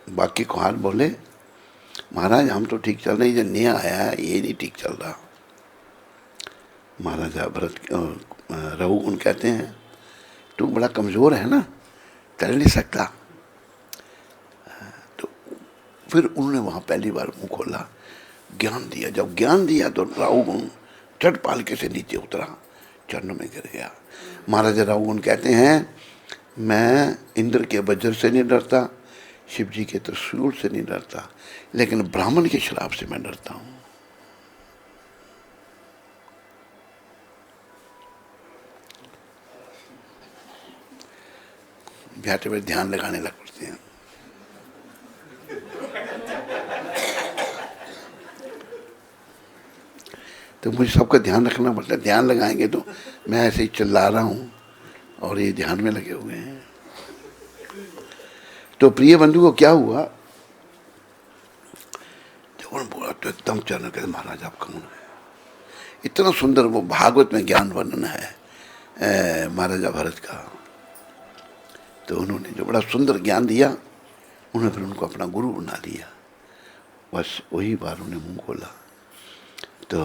बाकी कुहार बोले, महाराज हम तो ठीक चल रहे, ये नया आया है ये नहीं ठीक चल रहा। महाराजा भरत रहुगुण कहते हैं, तू बड़ा कमज़ोर है ना, चल नहीं सकता। तो फिर उन्होंने वहाँ पहली बार मुंह खोला, ज्ञान दिया। जब ज्ञान दिया तो राहुगुण चट पालके से नीचे उतरा, चरणों में गिर गया। महाराजा राहुगुण कहते हैं, मैं इंद्र के वज्र से नहीं डरता, शिव जी के त्रिशूल से नहीं डरता, लेकिन ब्राह्मण के श्राप से मैं डरता हूं। बैठे हुए ध्यान लगाने लग पड़ते हैं। तो मुझे सबका ध्यान रखना पड़ता है। ध्यान लगाएंगे तो मैं ऐसे ही चिल्ला रहा हूँ और ये ध्यान में लगे हुए हैं। तो प्रिय बंधु को क्या हुआ, जब उन्होंने बोला तो एकदम चरण कहते, महाराज आप कौन है? इतना सुंदर वो भागवत में ज्ञान वर्णन है महाराजा भरत का। तो उन्होंने जो बड़ा सुंदर ज्ञान दिया, उन्होंने फिर उनको अपना गुरु बना लिया। बस वही बार उन्हें मुंह खोला। तो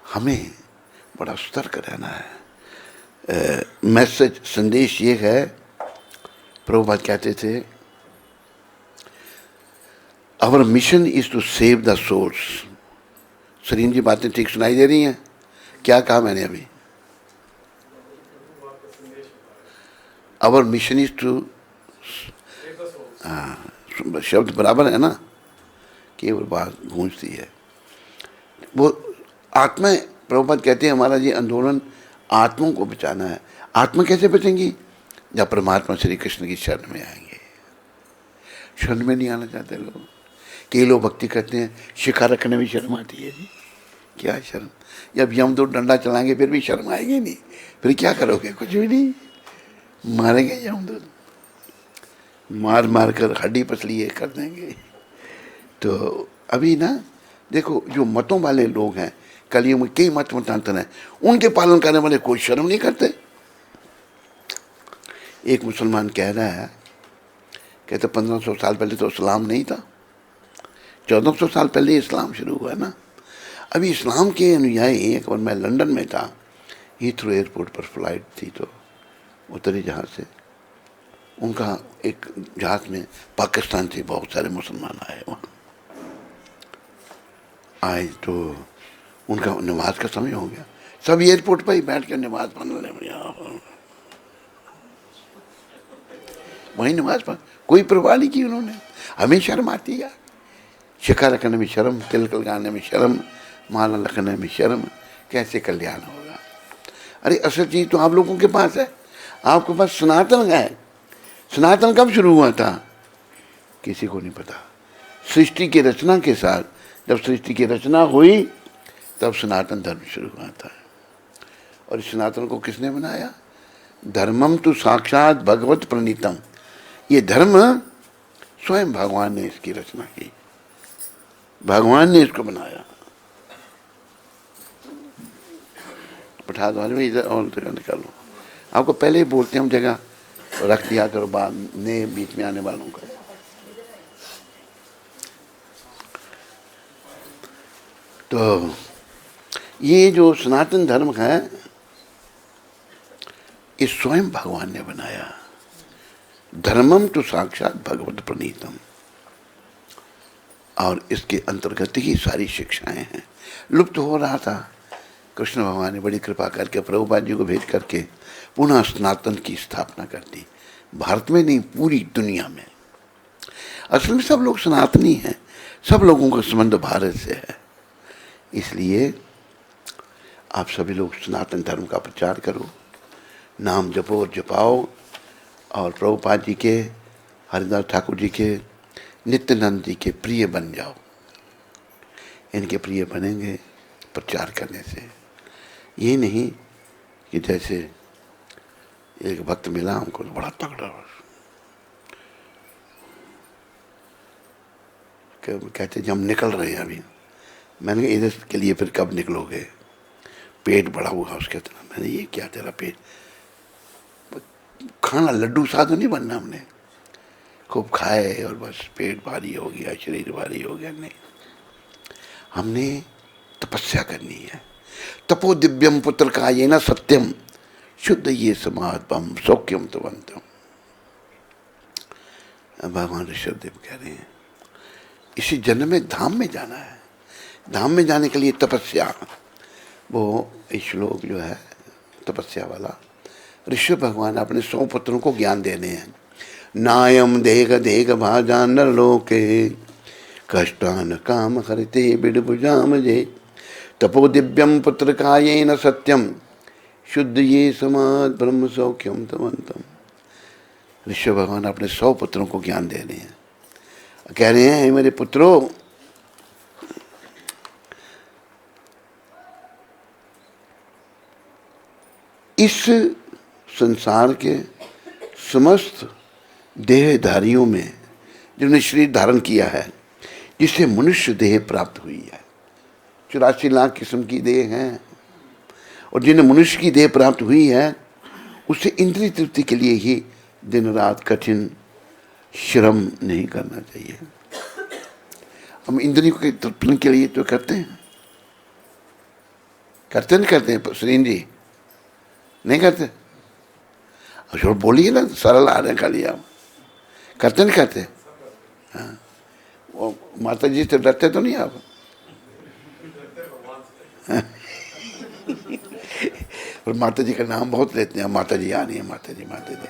हमें बड़ा सतर्क रहना है। मैसेज संदेश ये है, प्रभुपाद कहते थे, our mission is to save the souls. Sarin ji बातें ठीक सुनाई दे रही हैं? क्या कहा मैंने अभी? आवर मिशन इज टू, शब्द बराबर है ना, केवल बात गूंजती है। वो आत्मा, प्रभुपाद कहते हैं हमारा ये आंदोलन आत्माओं को बचाना है। आत्मा कैसे बचेंगी? जब परमात्मा श्री कृष्ण की शरण में आएंगे। शरण में नहीं आना चाहते लोग। कई लोग भक्ति करते हैं, शिखा रखने में शर्म आती है जी। क्या शर्म? जब यमदूत डंडा चलाएंगे फिर भी शर्म आएगी नहीं, फिर क्या करोगे? कुछ भी नहीं, मारेंगे यमदूत, मार मार कर हड्डी पसली ये कर देंगे। तो अभी ना देखो, जो मतों वाले लोग हैं, कलयुग में कई मत मतांतर हैं, उनके पालन करने वाले कोई शर्म नहीं करते। एक मुसलमान कह रहा है, कहते 1500 साल पहले तो इस्लाम नहीं था, 1400 साल पहले इस्लाम शुरू हुआ ना। अभी इस्लाम के अनुयायी, एक बार मैं लंदन में था, हीथ्रो एयरपोर्ट पर फ्लाइट थी, तो उतरे जहाज से, उनका एक जहाज में पाकिस्तान से बहुत सारे मुसलमान आए। वहाँ आए तो उनका नमाज का समय हो गया, सब एयरपोर्ट पर ही बैठ कर नमाज पढ़ने लगे। वही नमाज पढ़, कोई परवाह नहीं की उन्होंने। हमें शर्म आती है, शिखा रखने में शर्म, तिलक लगाने में शर्म, माला रखने में शर्म, कैसे कल्याण होगा? अरे असल चीज तो आप लोगों के पास है, आपके पास सनातन है। सनातन कब शुरू हुआ था किसी को नहीं पता। सृष्टि की रचना के साथ, जब सृष्टि की रचना हुई तब सनातन धर्म शुरू हुआ था। और इस सनातन को किसने बनाया? धर्मम तो साक्षात भगवत प्रणीतम। ये धर्म स्वयं भगवान ने इसकी रचना की, भगवान ने इसको बनाया। पठा दो इधर और निकालो। आपको पहले ही बोलते हैं हम, जगह रख दिया करो बाद ने बीच में आने वालों का। तो ये जो सनातन धर्म है, ये स्वयं भगवान ने बनाया। धर्मम तो साक्षात भगवत प्रणीतम, और इसके अंतर्गत ही सारी शिक्षाएं हैं। लुप्त हो रहा था, कृष्ण भगवान ने बड़ी कृपा करके प्रभुपाद जी को भेज करके पुनः सनातन की स्थापना कर दी। भारत में नहीं, पूरी दुनिया में। असल में सब लोग सनातनी हैं, सब लोगों का संबंध भारत से है। इसलिए आप सभी लोग सनातन धर्म का प्रचार करो, नाम जपो और जपाओ, और प्रभुपाद जी के, हरिदास ठाकुर जी के, नित्यानंद जी के प्रिय बन जाओ। इनके प्रिय बनेंगे प्रचार करने से। ये नहीं कि जैसे एक भक्त मिला हमको, बड़ा तगड़ा, कहते जब हम निकल रहे हैं अभी, मैंने कहा इधर के लिए फिर कब निकलोगे? पेट बड़ा हुआ उसके तरह। मैंने ये क्या तेरा पेट, खाना लड्डू सा तो नहीं बनना, हमने खूब खाए और बस पेट भारी हो गया, शरीर भारी हो गया। नहीं, हमने तपस्या करनी है। तपो दिव्यम पुत्र का ये न सत्यम शुद्ध ये समात्म सौख्यम तवंतम। भगवान ऋषभदेव कह रहे हैं इसी जन्म में धाम में जाना है। धाम में जाने के लिए तपस्या, वो श्लोक जो है तपस्या वाला, ऋषि भगवान अपने 100 पुत्रों को ज्ञान देने हैं। नायम देग देग भाजा नरलोके कष्टान काम हरिते बिडभुजाम जे तपो दिव्यम पुत्र कायेन सत्यम शुद्ध ये समाज ब्रह्म सौख्यम तमंतम। ऋषि भगवान अपने 100 पुत्रों को ज्ञान दे रहे हैं, कह रहे हैं मेरे पुत्रों, इस संसार के समस्त देहधारियों में जिन्होंने शरीर धारण किया है, जिसे मनुष्य देह प्राप्त हुई है, 84 लाख किस्म की देह हैं, और जिन्हें मनुष्य की देह प्राप्त हुई है उसे इंद्रिय तृप्ति के लिए ही दिन रात कठिन श्रम नहीं करना चाहिए। हम इंद्रियों के तृप्ति के लिए तो करते हैं, करते नहीं करते हैं सुरेंद्र जी, नहीं करते? अब बोलिए ना, सरल आ रहे हैं खाली आप, करते नहीं करते? हाँ, वो माता जी से डरते तो नहीं आप? और माता जी का नाम बहुत लेते हैं, माता जी आ रही है, माता जी माता जी।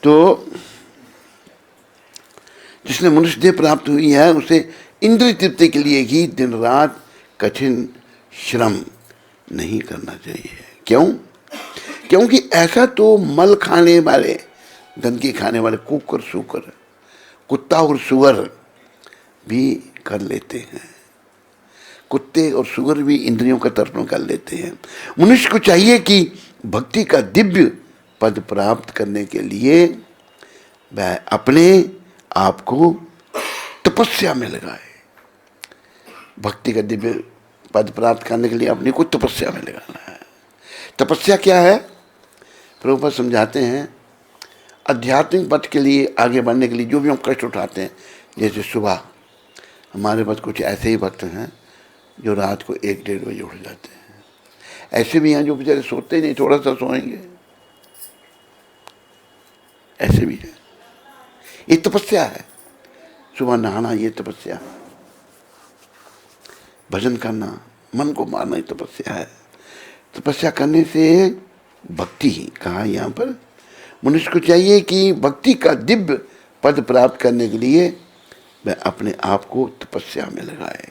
तो जिसने मनुष्य देह प्राप्त हुई है उसे इंद्रिय तृप्ति के लिए ही दिन रात कठिन श्रम नहीं करना चाहिए। क्यों? क्योंकि ऐसा तो मल खाने वाले, गंदगी खाने वाले कुकर सूकर, कुत्ता और सुअर भी कर लेते हैं। कुत्ते और सुअर भी इंद्रियों का तर्पण कर लेते हैं। मनुष्य को चाहिए कि भक्ति का दिव्य पद प्राप्त करने के लिए वह अपने आप को तपस्या में लगाए। भक्ति का दिव्य पद प्राप्त करने के लिए अपने को तपस्या में लगाना है। तपस्या क्या है? प्रभुपाद समझाते हैं, आध्यात्मिक पथ के लिए आगे बढ़ने के लिए जो भी हम कष्ट उठाते हैं, जैसे सुबह हमारे पास कुछ ऐसे ही भक्त हैं जो रात को 1-1:30 बजे उठ जाते हैं। ऐसे भी हैं जो बेचारे सोते ही नहीं, थोड़ा सा सोएंगे, ऐसे भी है। ये तपस्या है। सुबह नहाना ये तपस्या है, भजन करना, मन को मारना ये तपस्या है। तपस्या करने से भक्ति ही कहा यहाँ पर। मनुष्य को चाहिए कि भक्ति का दिव्य पद प्राप्त करने के लिए वह अपने आप को तपस्या में लगाए।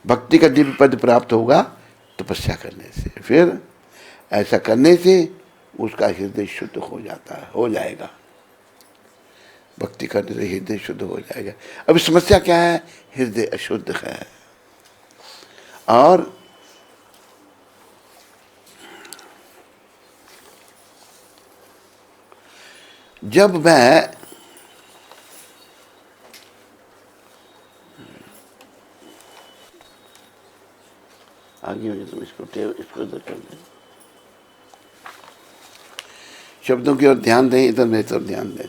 भक्ति का दिव्य पद प्राप्त होगा तपस्या करने से। फिर ऐसा करने से उसका हृदय शुद्ध हो जाता है, हो जाएगा। भक्ति करने से हृदय शुद्ध हो जाएगा। अभी समस्या क्या है? हृदय अशुद्ध है। और जब वह आगे हो जाए तो इसको इधर कर दें, शब्दों की ओर ध्यान दें, इधर मेरी तरफ ध्यान दें।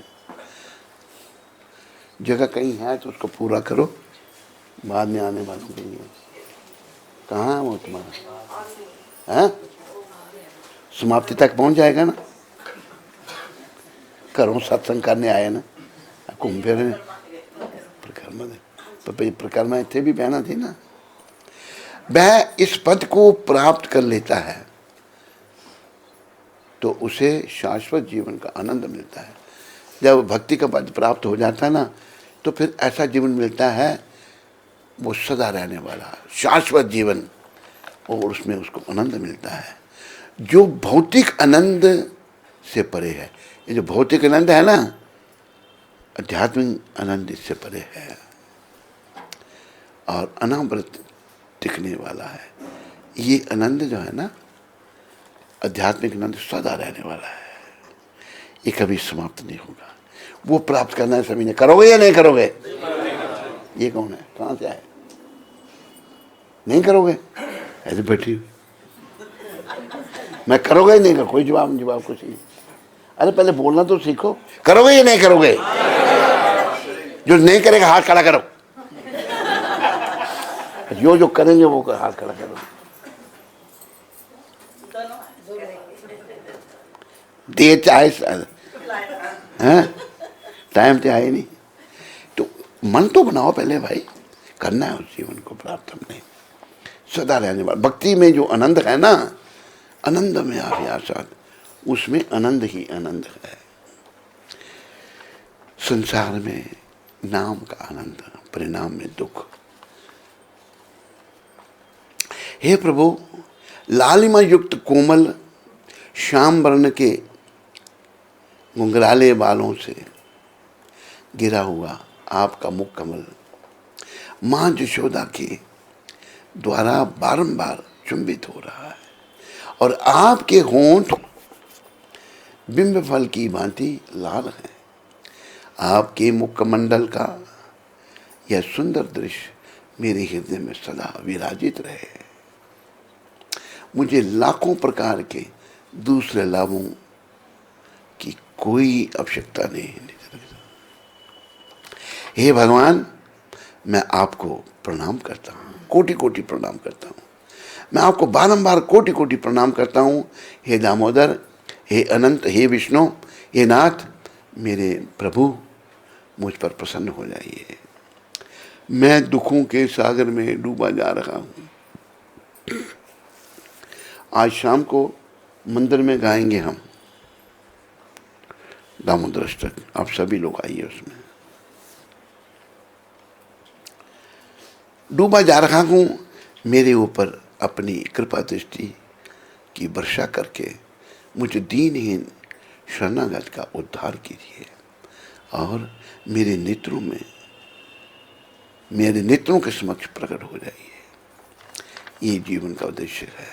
जगह कहीं है तो उसको पूरा करो, बाद में आने वालों के लिए। कहाँ है वो तुम्हारा? है समाप्ति तक पहुंच जाएगा ना। घरों सत्संग करने आए ना, घूम फिर परिक्रमा इतने भी बहना थी ना। वह इस पद को प्राप्त कर लेता है तो उसे शाश्वत जीवन का आनंद मिलता है। जब भक्ति का पद प्राप्त हो जाता है ना, तो फिर ऐसा जीवन मिलता है वो सदा रहने वाला शाश्वत जीवन, और उसमें उसको आनंद मिलता है जो भौतिक आनंद से परे है। ये जो भौतिक आनंद है ना, आध्यात्मिक आनंद इससे परे है और अनावृत टिकने वाला है। ये आनंद जो है ना, आध्यात्मिक आनंद सदा रहने वाला है, ये कभी समाप्त नहीं होगा। वो प्राप्त करना है सभी ने। करोगे या नहीं करोगे? ये कौन है? कहाँ से आए? नहीं करोगे? ऐसे बैठी हुई मैं करोगे ही नहीं करो, कोई जवाब कुछ नहीं। अरे पहले बोलना तो सीखो। करोगे या नहीं करोगे? जो नहीं करेगा हाथ खड़ा करो, जो करेंगे वो हाथ खड़ा करो। देर चाहे, टाइम तो है ही नहीं। तो मन तो बनाओ पहले भाई, करना है उस जीवन को प्राप्त हमने, सदा रहने वाला। भक्ति में जो आनंद है ना, आनंद में आसाद, उसमें आनंद ही आनंद है। संसार में नाम का आनंद, परिणाम में दुख। हे प्रभु, लालिमा युक्त कोमल श्याम वर्ण के घुंघराले बालों से गिरा हुआ आपका मुख कमल मां यशोदा के द्वारा बारंबार चुंबित हो रहा है, और आपके होंठ बिंब फल की भांति लाल हैं। आपके मुखमंडल का यह सुंदर दृश्य मेरे हृदय में सदा विराजित रहे। मुझे लाखों प्रकार के दूसरे लाभों की कोई आवश्यकता नहीं है। हे भगवान, मैं आपको प्रणाम करता हूँ, कोटि कोटि प्रणाम करता हूँ। मैं आपको बारंबार कोटि कोटि प्रणाम करता हूँ। हे दामोदर, हे अनंत, हे विष्णु, हे नाथ, मेरे प्रभु, मुझ पर प्रसन्न हो जाइए। मैं दुखों के सागर में डूबा जा रहा हूँ। आज शाम को मंदिर में गाएंगे हम दामोदर अष्टक, आप सभी लोग आइए। उसमें डूबा जा रहा हूँ, मेरे ऊपर अपनी कृपा दृष्टि की वर्षा करके मुझे दीनहीन शरणागत का उद्धार कीजिए, और मेरे नेत्रों के समक्ष प्रकट हो जाइए। ये जीवन का उद्देश्य है।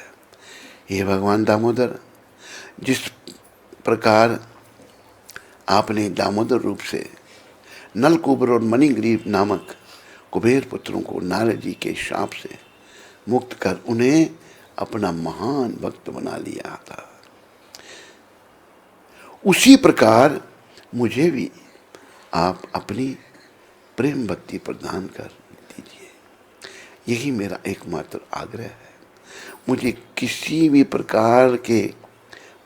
हे भगवान दामोदर, जिस प्रकार आपने दामोदर रूप से नलकुबर और मणिग्रीव नामक कुबेर पुत्रों को नारद जी के शाप से मुक्त कर उन्हें अपना महान भक्त बना लिया था, उसी प्रकार मुझे भी आप अपनी प्रेम भक्ति प्रदान कर दीजिए। यही मेरा एकमात्र आग्रह है। मुझे किसी भी प्रकार के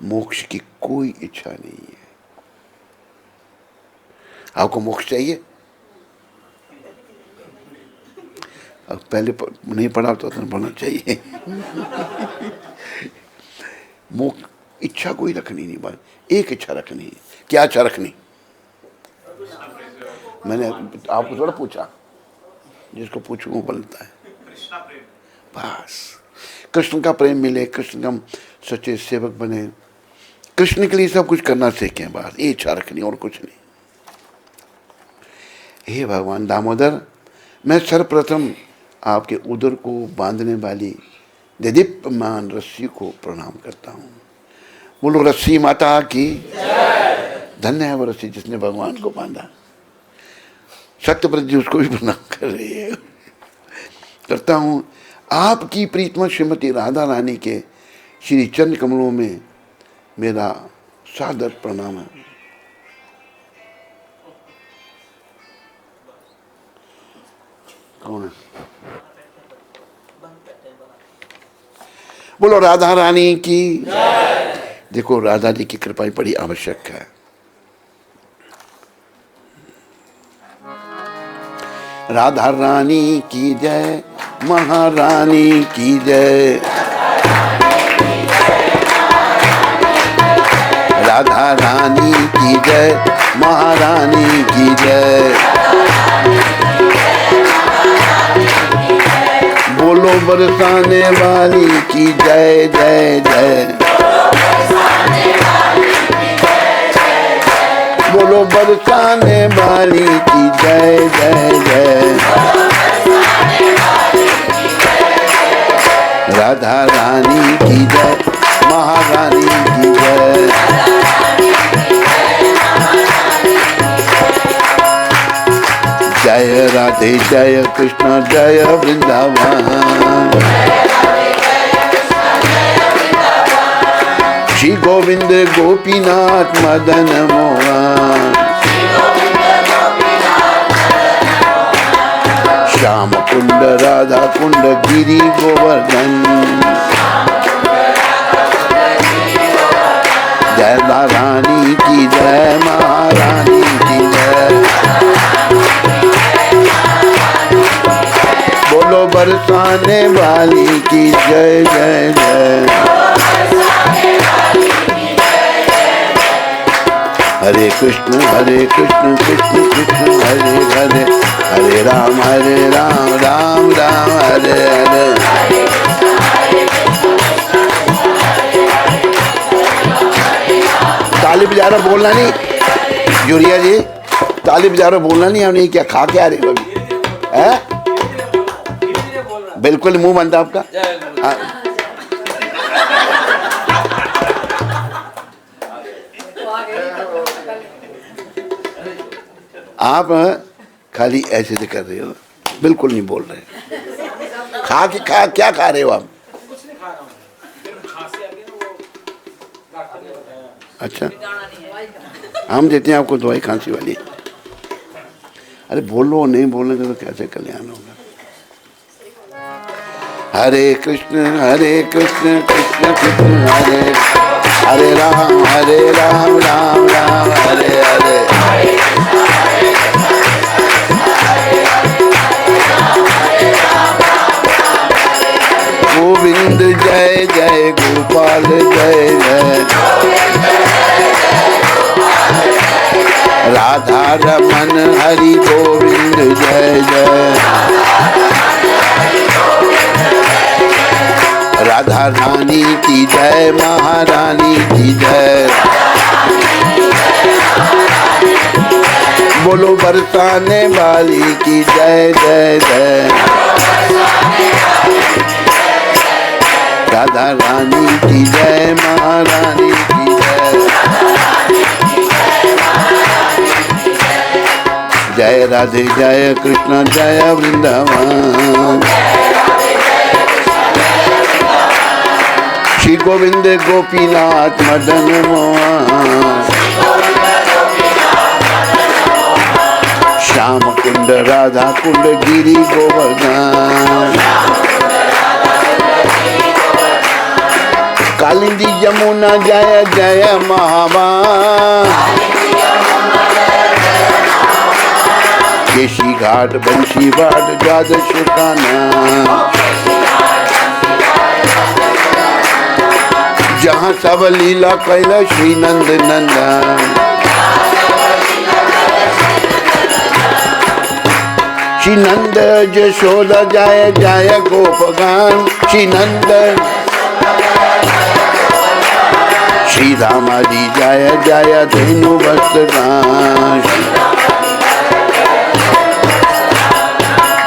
मोक्ष की कोई इच्छा नहीं है। आपको मोक्ष चाहिए? अब पहले नहीं पढ़ा तो पढ़ना चाहिए। मोक्ष इच्छा कोई रखनी नहीं, बात एक इच्छा रखनी है। क्या इच्छा रखनी? मैंने आपको थोड़ा पूछा, जिसको पूछूं वो बोलता है। बस कृष्ण का प्रेम मिले, कृष्ण का सच्चे सेवक बने, कृष्ण के लिए सब कुछ करना सीखें, बस ये इच्छा रखनी, और कुछ नहीं। हे भगवान दामोदर, मैं सर्वप्रथम आपके उदर को बांधने वाली दीप्यमान रस्सी को प्रणाम करता हूँ। बोलो रस्सी माता की। धन्य है वो रस्सी जिसने भगवान को बांधा। सत्यव्रत जी उसको भी प्रणाम कर रही है। करता हूँ आपकी प्रीतम श्रीमती राधा रानी के श्री चरण कमलों में मेरा सादर प्रणाम है। कौन है? बोलो राधा रानी की। देखो राधा जी की कृपा बड़ी आवश्यक है। राधा रानी की जय, महारानी की जय। राधा रानी की जय, महारानी की जय। बोलो बरसाने वाली की जय जय जय। बोलो बरसाने वाली की जय जय जय। राधा रानी की जय, महारानी की जय। जय राधे जय कृष्ण जय वृंदावन। श्री गोविंद गोपीनाथ मदन मोहन। श्याम कुंड राधा कुंड गिरी गोवर्धन। जय रानी की जय, महारानी की जय। बरसाने वाली की जय जय जय। हरे कृष्ण कृष्ण कृष्ण हरे हरे, हरे राम राम राम हरे हरे। ताली बजा रहा, बोलना नहीं यूरिया जी, ताली बजा रहा, बोलना नहीं। हमने क्या खा के आ रहे हो अभी है? बिल्कुल मुंह बंद आपका। आप खाली ऐसे से कर रहे हो, बिल्कुल नहीं बोल रहे। खा क्या खा रहे हो आप? अच्छा, हम देते हैं आपको दवाई खांसी वाली। अरे बोलो, नहीं बोलने का तो कैसे कल्याण होगा। हरे कृष्ण कृष्ण कृष्ण हरे हरे राम राम राम हरे हरे। गोविंद जय जय गोपाल जय जय, राधा रमन हरि गोविंद जय जय। राधा रानी की जय, महारानी की जय। बोलो बरसाने वाली की जय जय जय। राधा रानी की जय, महारानी की जय। जय राधे जय कृष्ण जय वृंदावन। श्री गोविंद गोपीनाथ मदन मोहन। श्याम कुंड राधा कुंड गिरी गोवर्धन। कालिंदी यमुना जय जय महावान। केशी घाट बंशी घाट द्वादश का नाम। जहाँ सब लीला कैला श्री नंद नंदन। श्री नंद यशोदा जय जय गोपगान। श्री नंद श्री रामादि जय जय धेनु वस्त्रदान।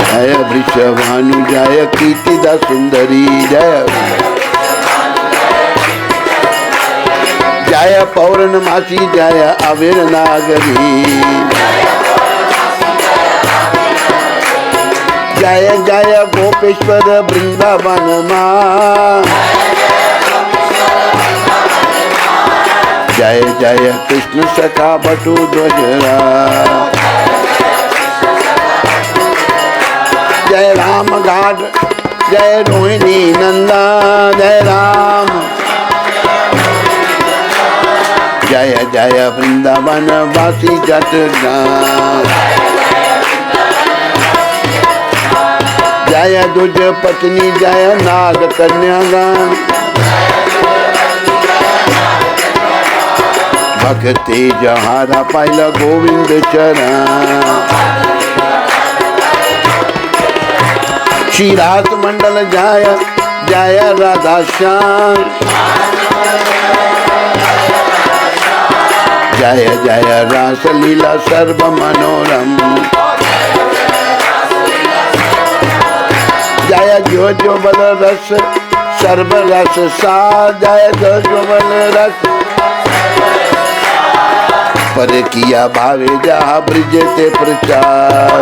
जय वृषभानु जय कीर्तिदा सुंदरी जय। जय पौर्णमासी जय अवीर नागरी। जय जय गोपेश्वर वृंदावन माँ। जय जय कृष्ण सखा बटु ध्वजरा। जय राम घाट जय रोहिणी नंदा। जय राम जय जय वृंदावन वासी जटगान। जय दुज पत्नी जय नाग कन्यागान। भक्ति जहारा पाइला गोविंद चरण। श्री रास मंडल जय जय राधा श्याम। जय जय रास लीला सर्व मनोरम। जय जो जो बल रस सर्व रस सा। जय जो जो बल रस पर किया भावे जहाँ ब्रिज ते प्रचार।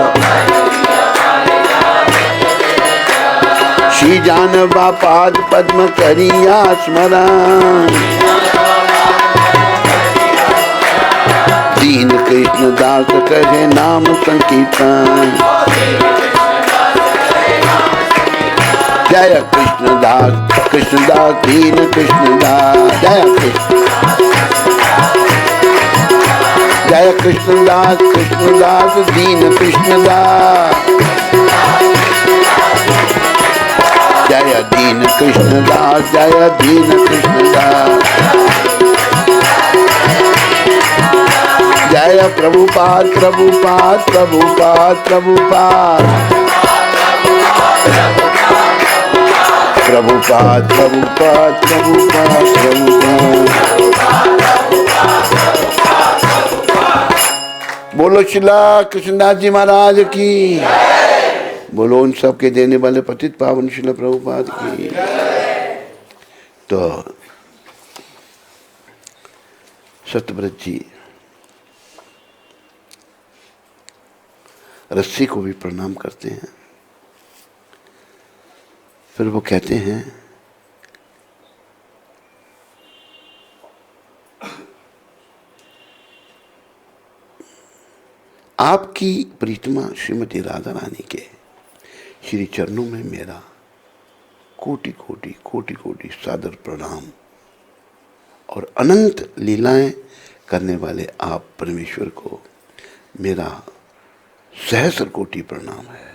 श्री जानवा पाद पद्म करिया स्मरण। दीन कृष्ण दास कहे नाम संकीर्तन। जय कृष्ण दास दीन कृष्ण दास। जय कृष्ण दास दीन कृष्ण दास। जय दीन कृष्ण दास, जय दीन कृष्ण दास, जय प्रभुपाद प्रभुपाद प्रभुपाद प्रभुपाद प्रभुपाद प्रभुपाद प्रभुपाद प्रभुपाद। बोलो श्रीला कृष्णदास जी महाराज की, बोलो उन सब के देने वाले पतित पावन श्रील प्रभुपाद की। तो सत्यव्रत जी रस्सी को भी प्रणाम करते हैं। फिर वो कहते हैं आपकी प्रीतमा श्रीमती राधा रानी के श्री चरणों में मेरा कोटि कोटि कोटि कोटि सादर प्रणाम और अनंत लीलाएं करने वाले आप परमेश्वर को मेरा सहस्र कोटि प्रणाम है।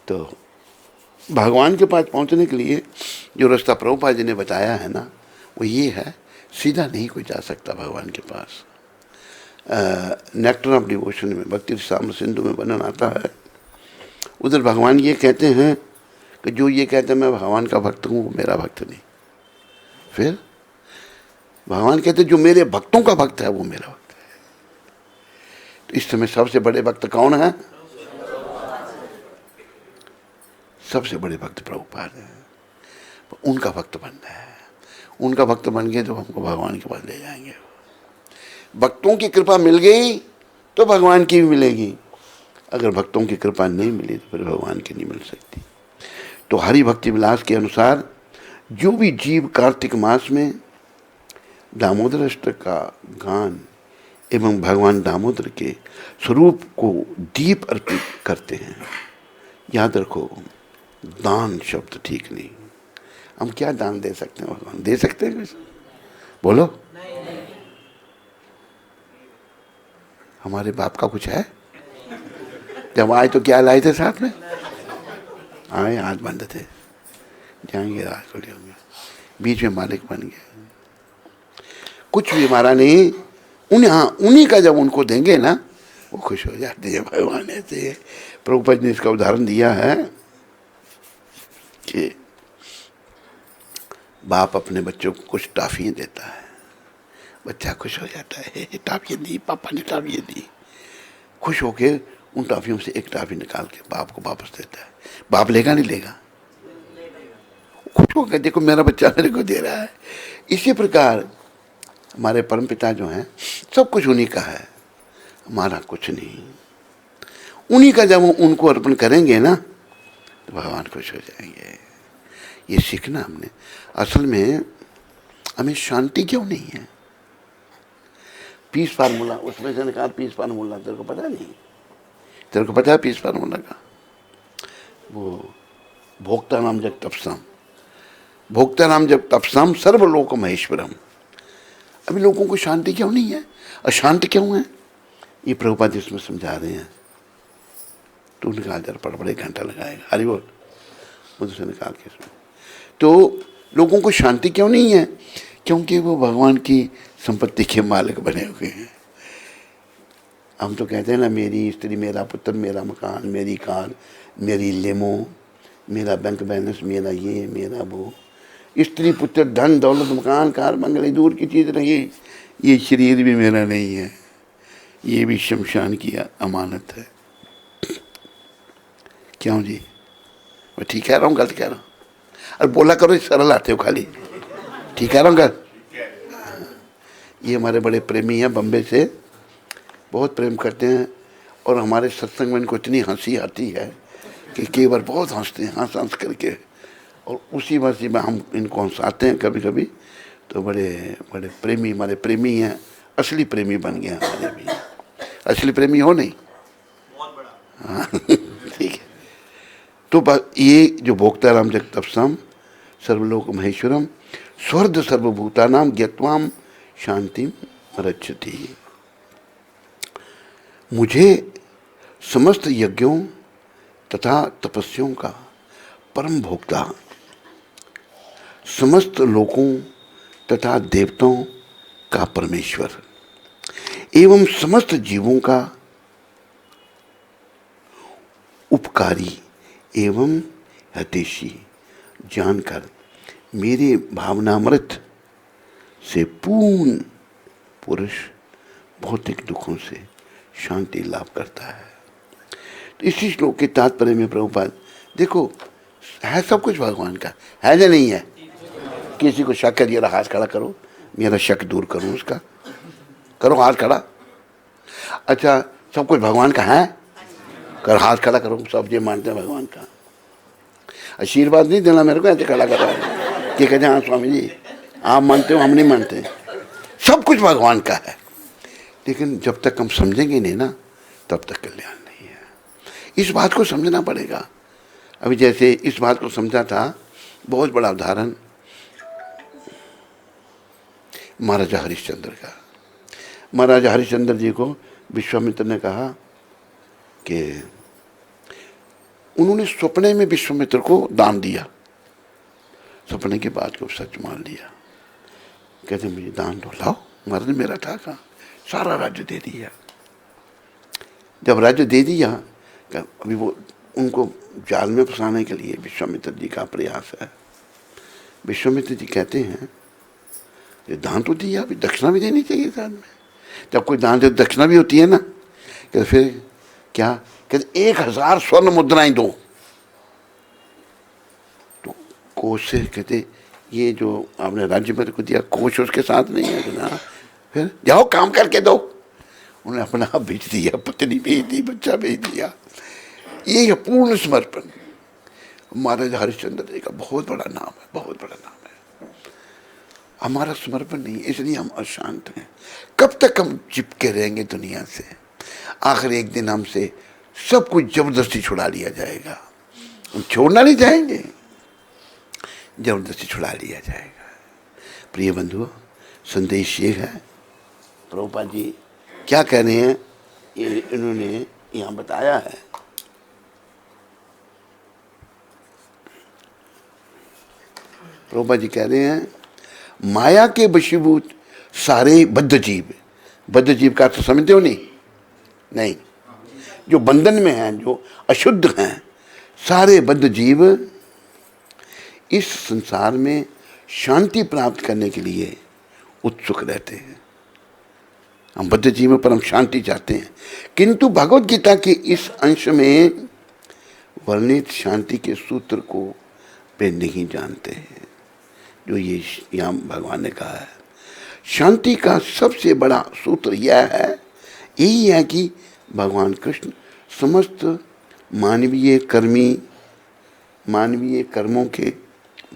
तो भगवान के पास पहुंचने के लिए जो रास्ता प्रभुपाद जी ने बताया है ना, वो ये है, सीधा नहीं कोई जा सकता भगवान के पास। नेक्टर ऑफ डिवोशन में भक्ति साम्र सिंधु में वर्णन आता है, उधर भगवान ये कहते हैं कि जो ये कहते हैं मैं भगवान का भक्त हूँ वो मेरा भक्त नहीं। फिर भगवान कहते जो मेरे भक्तों का भक्त है वो मेरा भक्त है। तो इस समय सबसे बड़े भक्त कौन है? सबसे बड़े भक्त प्रभुपाद है। उनका भक्त बनना है, उनका भक्त बन गए तो हमको भगवान के पास ले जाएंगे। भक्तों की कृपा मिल गई तो भगवान की भी मिलेगी, अगर भक्तों की कृपा नहीं मिली तो फिर भगवान की नहीं मिल सकती। तो हरि भक्ति विलास के अनुसार जो भी जीव कार्तिक मास में दामोदर अष्टक का गान एवं भगवान दामोदर के स्वरूप को दीप अर्पित करते हैं, याद रखो दान शब्द ठीक नहीं। हम क्या दान दे सकते हैं? भगवान दे सकते हैं कुछ? बोलो। हमारे बाप का कुछ है? जब आए तो क्या लाए थे साथ में? आए हाथ बंद थे, जाएंगे रात को ले होंगे, बीच में मालिक बन गए। कुछ भी हमारा नहीं, उन्हीं का जब उनको देंगे ना वो खुश हो जाते हैं। भगवान ऐसे प्रभुपाद ने इसका उदाहरण दिया है कि बाप अपने बच्चों को कुछ टॉफियाँ देता है, बच्चा खुश हो जाता है, टॉफियाँ दी, पापा ने टॉफियाँ दी। खुश होके उन टॉफियों से एक टॉफी निकाल के बाप को वापस देता है। बाप लेगा नहीं लेगा? खुश होकर देखो मेरा बच्चा मेरे को दे रहा है। इसी प्रकार हमारे परमपिता जो हैं सब कुछ उन्हीं का है, हमारा कुछ नहीं। उन्हीं का जब उनको अर्पण करेंगे ना तो भगवान खुश हो जाएंगे। ये सीखना हमने। असल में हमें शांति क्यों नहीं है? पीस फार्मूला, उसमें से निकाल पीस फार्मूला, तेरे को पता नहीं? तेरे को पता है पीस फार्मूला का? वो भोक्ता नाम जब तपसम, भोक्ता नाम जब तपसम सर्वलोक महेश्वरम। अभी लोगों को शांति क्यों नहीं है, अशांत क्यों है? ये प्रभुपाद इसमें समझा रहे हैं। तू निकाल जरा, पढ़ पढ़े घंटा लगाएगा। हरि बोल, मुझसे निकाल के इसमें। तो लोगों को शांति क्यों नहीं है? क्योंकि वो भगवान की संपत्ति के मालिक बने हुए हैं। हम तो कहते हैं ना, मेरी स्त्री, मेरा पुत्र, मेरा मकान, मेरी कार, मेरी लेमो, मेरा बैंक बैलेंस, मेरा ये, मेरा वो। स्त्री, पुत्र, धन दौलत, मकान, कार, बंगले दूर की चीज़ रही, ये शरीर भी मेरा नहीं है, ये भी शमशान की अमानत है। क्यों जी? मैं ठीक कह रहा हूँ, गलत कह रहा हूँ? अरे बोला करो, सरल आते हो खाली। ठीक कह रहा हूँ गलत? ये हमारे बड़े प्रेमी हैं, बम्बे से, बहुत प्रेम करते हैं। और हमारे सत्संग में इनको इतनी हंसी आती है कि कई बार बहुत हंसते हैं, हंस हंस करके। और उसी हंसी में हम इनको हंसाते हैं कभी कभी। तो बड़े बड़े प्रेमी, हमारे प्रेमी हैं, असली प्रेमी बन गए हमारे भी। असली प्रेमी हो नहीं? बहुत बड़ा। हाँ ठीक है। तो ये जो भोक्ता राम जग तपसम सर्वलोक महेश्वरम स्वर्द सर्वभूतानाम ज्ञत्वाम शांतिम रक्षति। मुझे समस्त यज्ञों तथा तपस्याओं का परम भोक्ता, समस्त लोकों तथा देवताओं का परमेश्वर एवं समस्त जीवों का उपकारी एवं हितैषी जानकर मेरे भावनामृत से पूर्ण पुरुष भौतिक दुखों से शांति लाभ करता है। तो इसी श्लोक के तात्पर्य में प्रभुपाद देखो, है सब कुछ भगवान का, है या नहीं है? किसी को शक करिए, हाथ खड़ा करो, मेरा शक दूर करूं उसका, करो हाथ खड़ा। अच्छा, सब कुछ भगवान का है? कर हाथ खड़ा करो, सब ये मानते हैं भगवान का। आशीर्वाद नहीं देना मेरे को, ऐसे खड़ा कर रहा है कि कहते हैं हाँ स्वामी जी आप मानते हो, हम नहीं मानते, सब कुछ भगवान का है। लेकिन जब तक हम समझेंगे नहीं ना, तब तक कल्याण नहीं है। इस बात को समझना पड़ेगा। अभी जैसे इस बात को समझा था, बहुत बड़ा उदाहरण महाराजा हरिश्चंद्र का। महाराजा हरिश्चंद्र जी को विश्वामित्र ने कहा कि उन्होंने सपने में विश्वामित्र को दान दिया, सपने की बात को सच मान लिया। कहते मुझे दान दो, लाओ। महाराज ने मेरा था कहाँ, सारा राज्य दे दिया। जब राज्य दे दिया, अभी वो उनको जाल में फंसाने के लिए विश्वामित्र जी का प्रयास है। विश्वामित्र जी कहते हैं ये दान तो दिया, अभी दक्षिणा भी देनी चाहिए साथ में। जब कोई दान दे दक्षिणा भी होती है ना, कहते फिर क्या, कहते 1000 स्वर्ण मुद्राएं दो। तो कोष से कहते ये जो आपने राज्य मेरे को दिया, कोष उसके साथ नहीं है ना, फिर जाओ काम करके दो। उन्होंने अपना आप भेज दिया, पत्नी भेज दी, बच्चा भेज दिया। ये है पूर्ण समर्पण। महाराज हरिश्चंद्र जी का बहुत बड़ा नाम है, बहुत बड़ा नाम है। हमारा समर्पण नहीं, इसलिए हम अशांत हैं। कब तक हम चिपके रहेंगे दुनिया से? आखिर एक दिन हमसे सब कुछ जबरदस्ती छुड़ा लिया जाएगा। हम छोड़ना नहीं चाहेंगे, जबरदस्ती छुड़ा लिया जाएगा। प्रिय बंधुओं, संदेश ये है, प्रभुपाद जी क्या कह रहे हैं ये इन्होंने यहाँ बताया है। प्रभुपाद जी कह रहे हैं माया के वशीभूत सारे बद्ध जीव, बद्ध जीव का अर्थ समझते हो? नहीं, जो बंधन में हैं, जो अशुद्ध हैं, सारे बद्ध जीव इस संसार में शांति प्राप्त करने के लिए उत्सुक रहते हैं। हम बद्ध जीवों पर हम शांति चाहते हैं, किंतु भगवत गीता के इस अंश में वर्णित शांति के सूत्र को वे नहीं जानते हैं। जो ये यहाँ भगवान ने कहा है, शांति का सबसे बड़ा सूत्र यह है, यही है कि भगवान कृष्ण समस्त मानवीय कर्मों के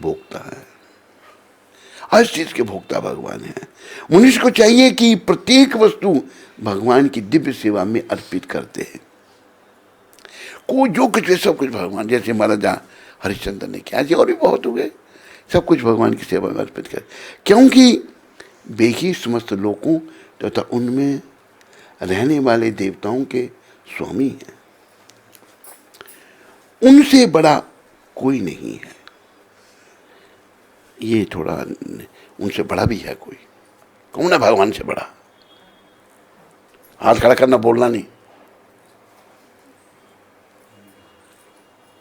भोक्ता है। हर चीज के भोक्ता भगवान है। मनुष्य को चाहिए कि प्रत्येक वस्तु भगवान की दिव्य सेवा में अर्पित करते हैं। को जो कुछ है सब कुछ भगवान, जैसे महाराजा हरिश्चंद्र ने किया, और भी बहुत हो गए, सब कुछ भगवान की सेवा में अर्पित कर, क्योंकि वे ही समस्त लोगों तथा उनमें रहने वाले देवताओं के स्वामी हैं। उनसे बड़ा कोई नहीं है। ये थोड़ा उनसे बड़ा भी है कोई, कौन है भगवान से बड़ा? हाथ खड़ा करना, बोलना नहीं।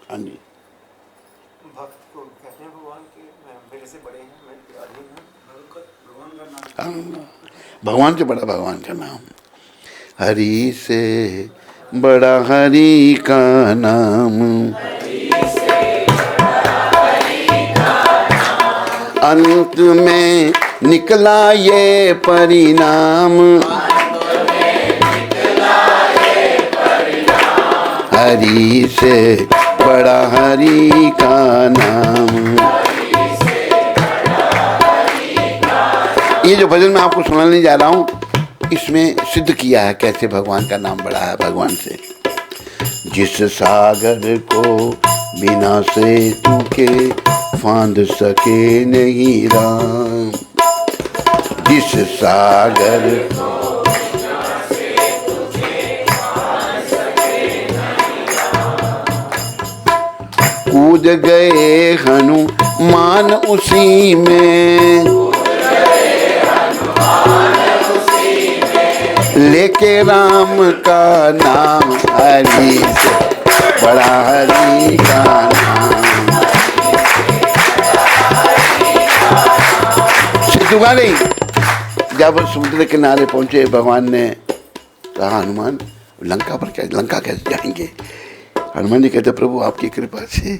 हाँ जी, भक्त को कहते हैं भगवान के मेरे से बड़े हैं, मैं अधीन हूं। भगवान का नाम, भगवान से बड़ा भगवान का नाम। हरि से बड़ा हरि का नाम, अंत में निकला ये परिणाम, हरि से बड़ा हरि का नाम। ये जो भजन मैं आपको सुनाने जा रहा हूँ, इसमें सिद्ध किया है कैसे भगवान का नाम बड़ा है भगवान से। जिस सागर को बिना से तूके फांद सके नहीं राम, जिस सागर को कूद गए हनुमान उसी में, लेके राम का नाम, हरि से बड़ा हरि का नाम। सिद्धू नहीं, जब समुद्र किनारे पहुंचे भगवान ने कहा हनुमान लंका पर क्या, लंका कैसे जाएंगे? हनुमान जी कहते प्रभु आपकी कृपा से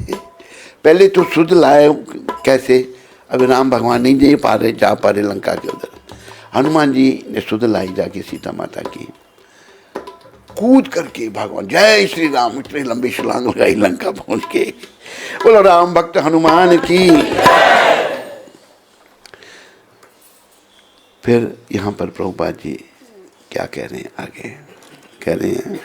पहले तो सुध लाए कैसे, अभी राम भगवान नहीं जा पा रहे लंका के उधर। हनुमान जी ने सुध लाई जाके सीता माता की, कूद करके भगवान जय श्री राम इतने लंबी छलांग लगाई लंका पहुंच के। बोलो राम भक्त हनुमान की। फिर यहाँ पर प्रभुपाद जी क्या कह रहे हैं, आगे कह रहे हैं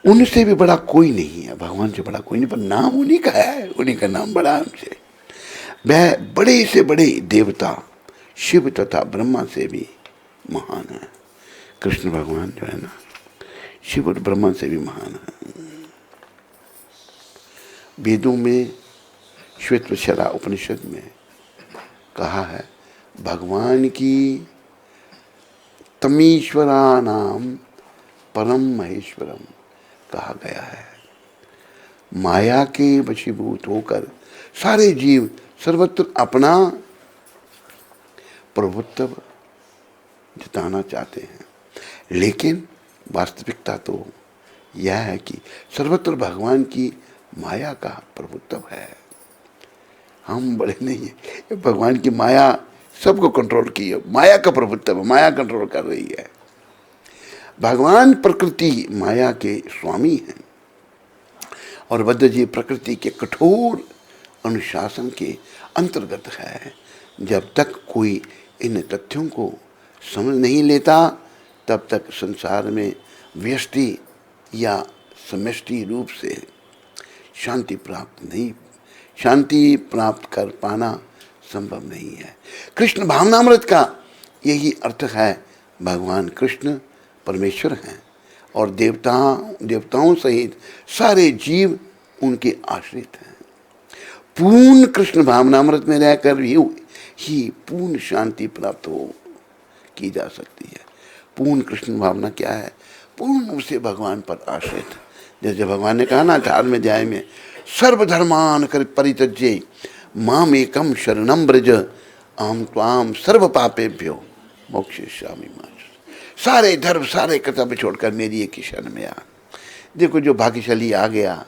उनसे भी बड़ा कोई नहीं है, भगवान से बड़ा कोई नहीं, पर नाम उन्हीं का है, उन्हीं का नाम बड़ा है उनसे। वह बड़े से बड़े देवता शिव तथा ब्रह्मा से भी महान है। कृष्ण भगवान जो है ना, शिव और ब्रह्मा से भी महान है। वेदों में श्वेतवत्सला उपनिषद में कहा है भगवान की तमीश्वरा नाम परम महेश्वरम कहा गया है। माया के वशीभूत होकर सारे जीव सर्वत्र अपना प्रभुत्व जताना चाहते हैं, लेकिन वास्तविकता तो यह है कि सर्वत्र भगवान की माया का प्रभुत्व है। हम बड़े नहीं है, भगवान की माया सबको कंट्रोल की है, माया का प्रभुत्व, माया कंट्रोल कर रही है। भगवान प्रकृति माया के स्वामी हैं और बद्ध जी प्रकृति के कठोर अनुशासन के अंतर्गत है। जब तक कोई इन तथ्यों को समझ नहीं लेता तब तक संसार में व्यष्टि या समष्टि रूप से शांति प्राप्त कर पाना संभव नहीं है। कृष्ण भावनामृत का यही अर्थ है। भगवान कृष्ण परमेश्वर हैं और देवताओं सहित सारे जीव उनके आश्रित हैं। पूर्ण कृष्ण भावनामृत में रहकर ही पूर्ण शांति प्राप्त की जा सकती है। पूर्ण कृष्ण भावना क्या है? पूर्ण रूप से भगवान पर आश्रित। जैसे भगवान ने कहा ना 18वें अध्याय में, सर्वधर्मान कर परित्यज्य माम एकम शरणम ब्रज अहम त्वाम सर्व पापेभ्यो मोक्षयिष्यामि मा। सारे धर्म सारे कर्तव्य छोड़कर मेरी एक ही शरण में आ। देखो जो भाग्यशाली आ गया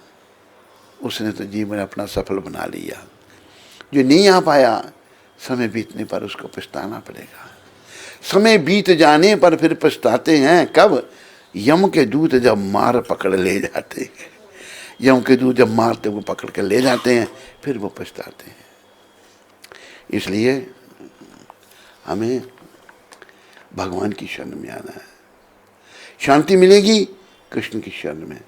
उसने तो जीवन अपना सफल बना लिया। जो नहीं आ पाया समय बीतने पर उसको पछताना पड़ेगा। समय बीत जाने पर फिर पछताते हैं कब? यम के दूत जब मार पकड़ ले जाते हैं। यम के दूत जब मारते वो पकड़ कर ले जाते हैं फिर वो पछताते हैं। इसलिए हमें भगवान की शरण में आना है। शांति मिलेगी कृष्ण की शरण में।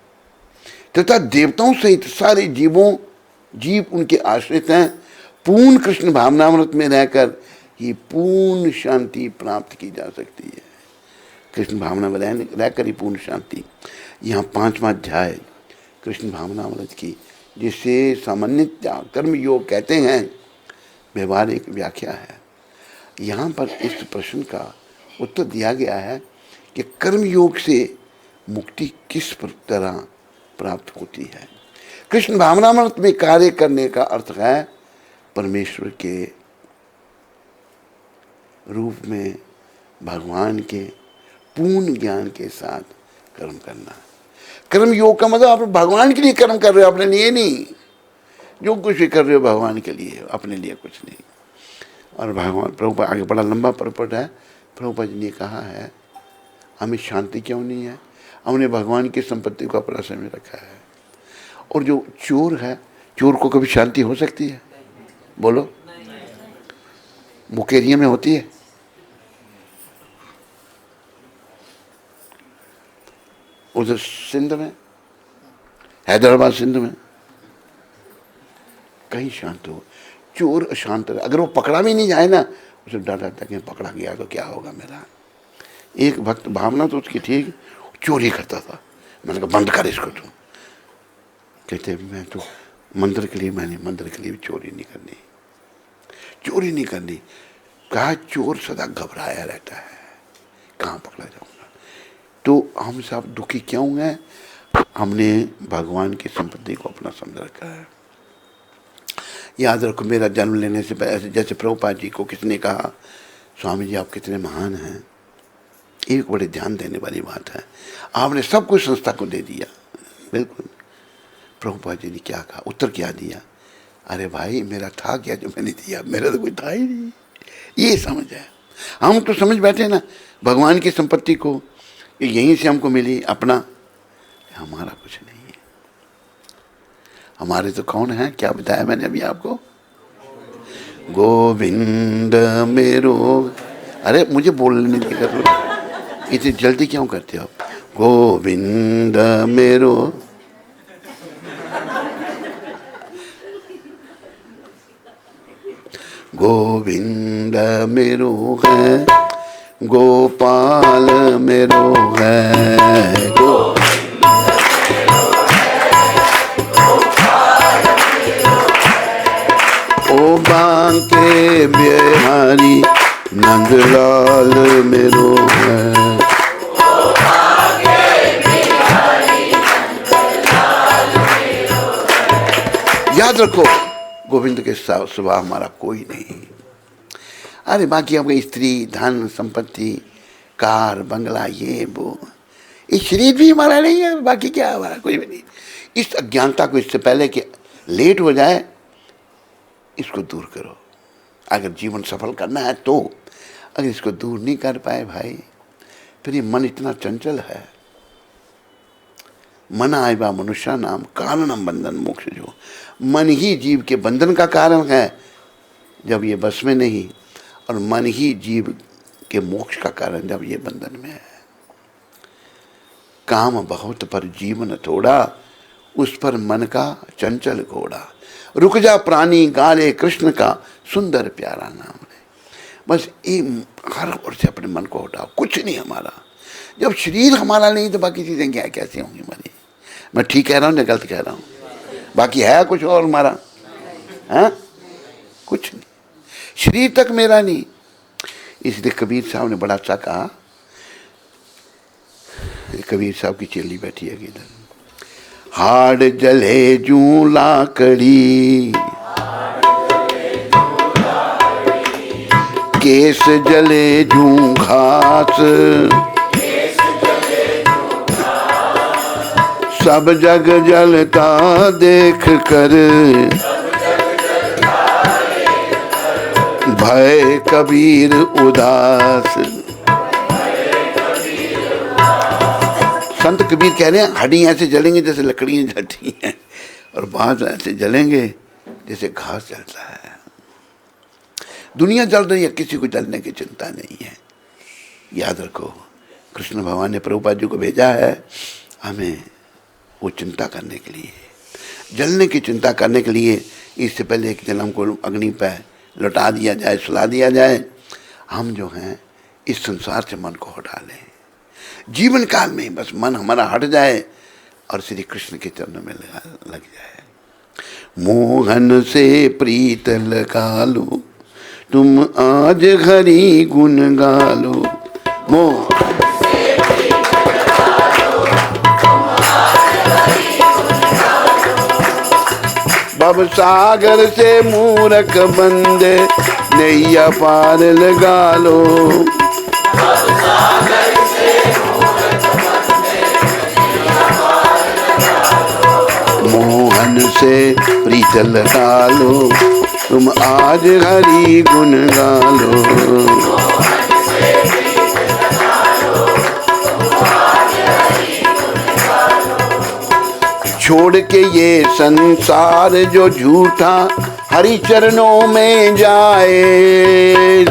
तथा देवताओं सहित सारे जीव उनके आश्रित हैं। पूर्ण कृष्ण भावनामृत में रहकर ही पूर्ण शांति प्राप्त की जा सकती है। कृष्ण भावना में रहकर ही पूर्ण शांति। यहाँ 5वां अध्याय कृष्ण भावनामृत की, जिसे सामान्यतः कर्म योग कहते हैं, व्यवहारिक व्याख्या है। यहाँ पर इस प्रश्न का उत्तर दिया गया है कि कर्म योग से मुक्ति किस तरह प्राप्त होती है। कृष्ण भावनामृत में कार्य करने का अर्थ है परमेश्वर के रूप में भगवान के पूर्ण ज्ञान के साथ कर्म करना। कर्म योग का मतलब आप भगवान के लिए कर्म कर रहे हो, अपने लिए नहीं। जो कुछ भी कर रहे हो भगवान के लिए, अपने लिए कुछ नहीं। और भगवान प्रभुपाद आगे बड़ा लंबा परपट है। प्रभुपाद जी ने कहा है हमें शांति क्यों नहीं है? हमने भगवान की संपत्ति को अपना समय रखा है। और जो चोर है, चोर को कभी शांति हो सकती है? बोलो, मुकेरिया में होती है? उधर सिंध में, हैदराबाद सिंध में कहीं शांत हो। चोर अशांत रहे, अगर वो पकड़ा भी नहीं जाए ना, उसे डर रहता कि पकड़ा गया तो क्या होगा मेरा। एक भक्त भावना तो उसकी ठीक, चोरी करता था। मैंने कहा बंद कर इसको तुम। कहते मैं तो मंदिर के लिए, मैंने मंदिर के लिए चोरी नहीं करनी, चोरी नहीं करनी। कहा चोर सदा घबराया रहता है, कहाँ पकड़ा जाऊंगा। तो हम सब दुखी क्यों हैं? हमने भगवान की संपत्ति को अपना समझ रखा है। याद रखो, मेरा जन्म लेने से पहले जैसे प्रभुपाद जी को किसने कहा स्वामी जी आप कितने महान हैं, एक बड़े ध्यान देने वाली बात है। आपने सब कुछ संस्था को दे दिया, बिल्कुल। प्रभुपाद जी ने क्या कहा, उत्तर क्या दिया? अरे भाई मेरा था क्या जो मैंने दिया, मेरा तो कोई था ही नहीं। ये समझ है। हम तो समझ बैठे ना भगवान की संपत्ति को, यहीं से हमको मिली, अपना हमारा कुछ नहीं है। हमारे तो कौन है, क्या बताया मैंने अभी आपको, गोविंद मेरो। अरे मुझे बोलने नहीं कर लो, इतनी जल्दी क्यों करते हो आप? गोविंद मेरो, गोविंद मेरो है, गोपाल मेरो है, ओ बांके बिहारी नंदलाल मेरो है। याद रखो गोविंद के सिवा हमारा कोई नहीं। अरे बाकी आपकी स्त्री, धन, संपत्ति, कार, बंगला, ये वो, ये शरीर भी हमारा नहीं है, बाकी क्या हमारा कोई भी नहीं। इस अज्ञानता को इससे पहले कि लेट हो जाए, इसको दूर करो। अगर जीवन सफल करना है तो, अगर इसको दूर नहीं कर पाए भाई, फिर ये मन इतना चंचल है। मन आयवा मनुष्य नाम कारणम बंधन मोक्ष, जो मन ही जीव के बंधन का कारण है जब ये बस में नहीं, और मन ही जीव के मोक्ष का कारण जब ये बंधन में है। काम बहुत पर जीवन थोड़ा, उस पर मन का चंचल घोड़ा। रुक जा प्राणी गाले कृष्ण का सुंदर प्यारा नाम है। बस ये हर ओर से अपने मन को हटाओ, कुछ नहीं हमारा। जब शरीर हमारा नहीं तो बाकी चीजें क्या कैसे होंगी हमारी? मैं ठीक कह रहा हूँ या गलत कह रहा हूँ? बाकी है कुछ और हमारा? है कुछ नहीं, शरीर तक मेरा नहीं। इसलिए कबीर साहब ने बड़ा अच्छा कहा। कबीर साहब की चेली बैठी है इधर। हाड़ जले जू लाकड़ी, केस जले जू घास, सब जग जलता देख कर, भय कबीर उदास। संत कबीर कह रहे हैं हड्डी ऐसे जलेंगे जैसे लकड़ियां जलती हैं, और बांस ऐसे जलेंगे जैसे घास जलता है। दुनिया जल रही है, किसी को जलने की चिंता नहीं है। याद रखो, कृष्ण भगवान ने प्रभुपाद जी को भेजा है हमें वो चिंता करने के लिए, जलने की चिंता करने के लिए। इससे पहले एक दिन हमको अग्नि पर लौटा दिया जाए, सुला दिया जाए, हम जो हैं इस संसार से मन को हटा लें। जीवन काल में बस मन हमारा हट जाए और श्री कृष्ण के चरणों में लग जाए। मोहन से प्रीत लगा लो, तुम आज हरि गुण गालो। मोह भव सागर से मूरख बंदे नैया पार लगा लो। मोहन से प्रीत लगा लो, तुम आज हरि गुण गालो। छोड़ के ये संसार जो झूठा, हरि चरणों में जाए।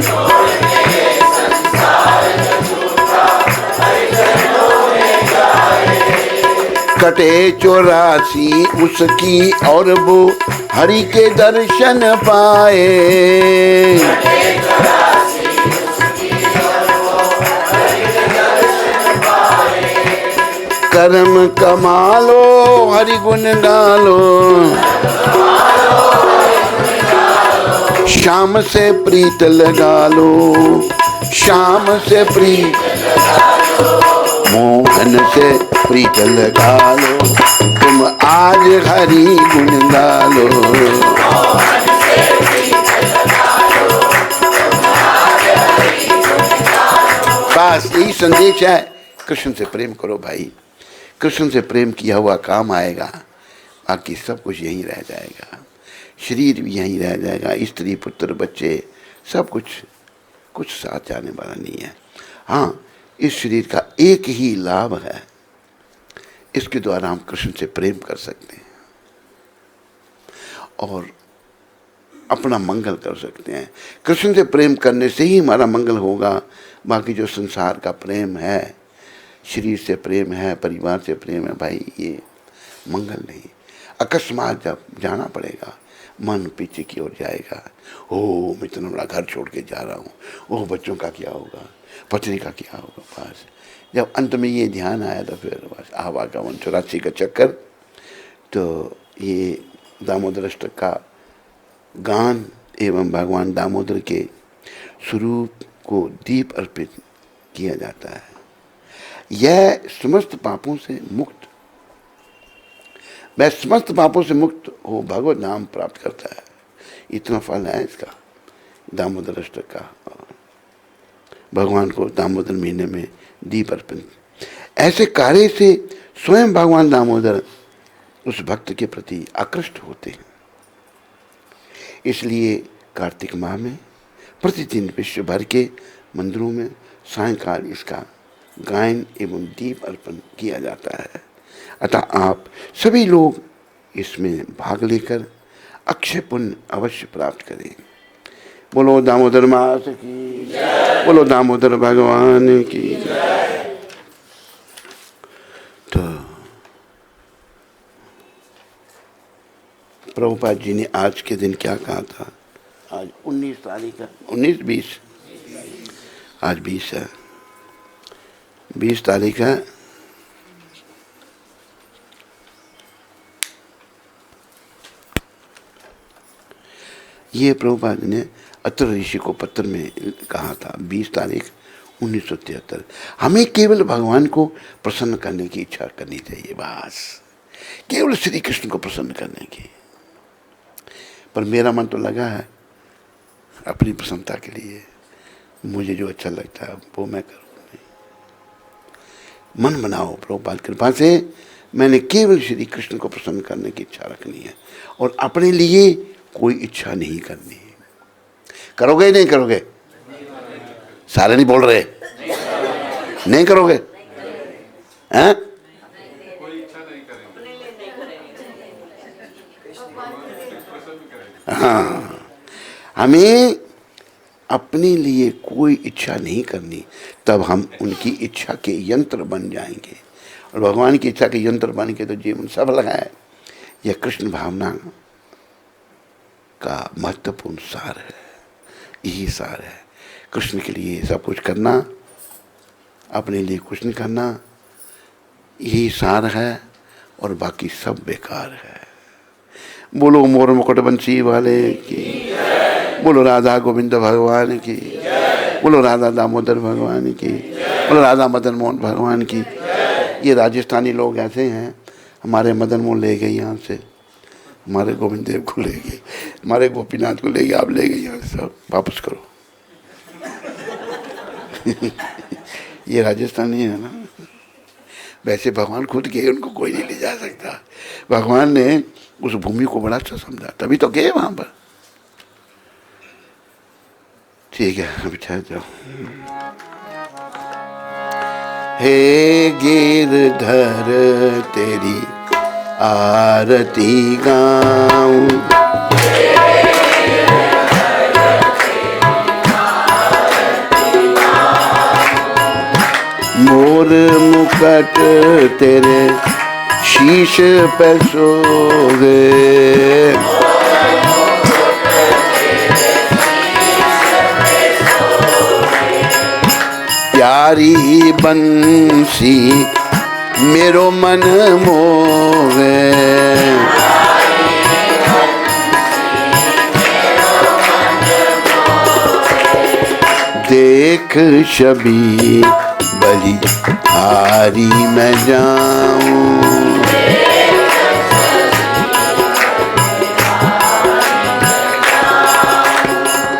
कटे 84 उसकी और वो हरि के दर्शन पाए। कर्म कमालो हरि गुण गालो, श्याम से प्रीत लगा लो, श्याम से प्रीत, मोहन से प्रीत लगा लो, तुम आज हरि गुण गालो। बस यही संदेश है, कृष्ण से प्रेम करो भाई, कृष्ण से प्रेम किया हुआ काम आएगा, बाकी सब कुछ यहीं रह जाएगा, शरीर भी यहीं रह जाएगा, स्त्री पुत्र बच्चे सब कुछ साथ जाने वाला नहीं है। हाँ, इस शरीर का एक ही लाभ है, इसके द्वारा हम कृष्ण से प्रेम कर सकते हैं और अपना मंगल कर सकते हैं। कृष्ण से प्रेम करने से ही हमारा मंगल होगा। बाकी जो संसार का प्रेम है, शरीर से प्रेम है, परिवार से प्रेम है, भाई ये मंगल नहीं। अकस्मात जब जाना पड़ेगा, मन पीछे की ओर जाएगा, ओ मैं इतना बड़ा घर छोड़ के जा रहा हूँ, ओह बच्चों का क्या होगा, पत्नी का क्या होगा। बस जब अंत में ये ध्यान आया तो फिर बस आवागमन 84 का चक्कर। तो ये दामोदर अष्टक का गान एवं भगवान दामोदर के स्वरूप को दीप अर्पित किया जाता है। यह समस्त पापों से मुक्त, वह समस्त पापों से मुक्त हो भगवत नाम प्राप्त करता है। इतना फल है इसका दामोदर अष्टक का। भगवान को दामोदर महीने में दीप अर्पण, ऐसे कार्य से स्वयं भगवान दामोदर उस भक्त के प्रति आकृष्ट होते हैं। इसलिए कार्तिक माह में प्रतिदिन विश्व भर के मंदिरों में सायंकाल इसका गायन एवं दीप अर्पण किया जाता है। अतः आप सभी लोग इसमें भाग लेकर अक्षय पुण्य अवश्य प्राप्त करें। बोलो दामोदर मास की जय, बोलो दामोदर भगवान की जय। तो प्रभुपाद जी ने आज के दिन क्या कहा था? आज 19 तारीख है, 19-20, आज 20 है, 20 तारीख है। ये प्रभुपाद ने अत्र ऋषि को पत्र में कहा था 20 तारीख 1973। हमें केवल भगवान को प्रसन्न करने की इच्छा करनी चाहिए, बस केवल श्री कृष्ण को प्रसन्न करने की। पर मेरा मन तो लगा है अपनी प्रसन्नता के लिए, मुझे जो अच्छा लगता है वो मैं करूँ। मन बनाओ, प्रभुपाद कृपा से मैंने केवल श्री कृष्ण को प्रसन्न करने की इच्छा रखनी है और अपने लिए कोई इच्छा नहीं करनी। करोगे नहीं करोगे? सारे नहीं बोल रहे, नहीं करोगे? हैं? हाँ, हमें अपने लिए कोई इच्छा नहीं करनी, तब हम उनकी इच्छा के यंत्र बन जाएंगे। और भगवान की इच्छा के यंत्र बन के तो जीवन सफल है। यह कृष्ण भावना का महत्वपूर्ण सार है, यही सार है। कृष्ण के लिए सब कुछ करना, अपने लिए कुछ नहीं करना, यही सार है और बाकी सब बेकार है। बोलो मोर मुकुट बंसी वाले की, बोलो राधा गोविंद भगवान की, बोलो राधा दामोदर भगवान की, बोलो राधा मदन मोहन भगवान की। ये राजस्थानी लोग ऐसे हैं, हमारे मदन मोहन ले गए यहाँ से, हमारे गोविंद देव को ले गए, हमारे गोपीनाथ को ले गए, आप ले गए यहाँ से, सब वापस करो। ये राजस्थानी है ना। वैसे भगवान खुद गए, उनको कोई नहीं ले जा सकता। भगवान ने उस भूमि को बड़ा अच्छा समझा, तभी तो गए वहां पर। ठीक है, अभी ठहर जाओ। हे गिरधर तेरी आरती गाऊं, मोर मुकुट तेरे शीश पे सोवे, प्यारी बंसी मेरो मन मोहे। देख छवि बलि हारी मैं जाऊं।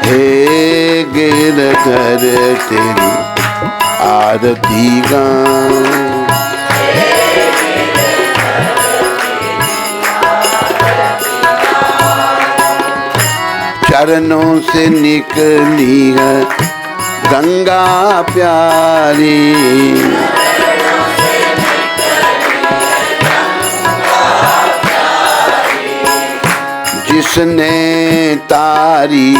हे गिरधर तेरी आरती गाऊं। चरणों से निकली है गंगा प्यारी। जिसने तारी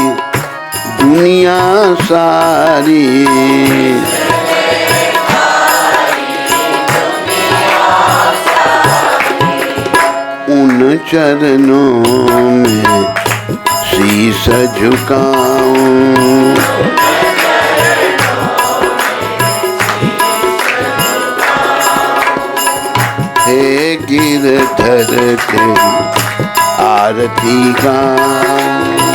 दुनिया सारी। उन चरणों में शीश झुकाऊं। हे गिरधर तेरी आरती गाऊं।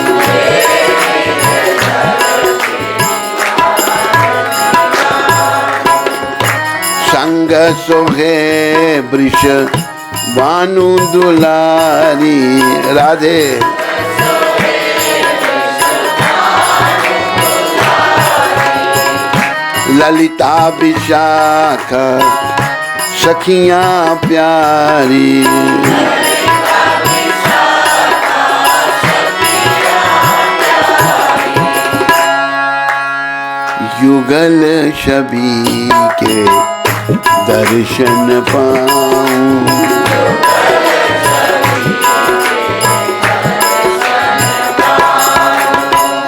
संग सोहे वृष भानु दुलारी। राधे ललिता विशाखा सखियां प्यारी। युगल छवि के दर्शन पाऊं।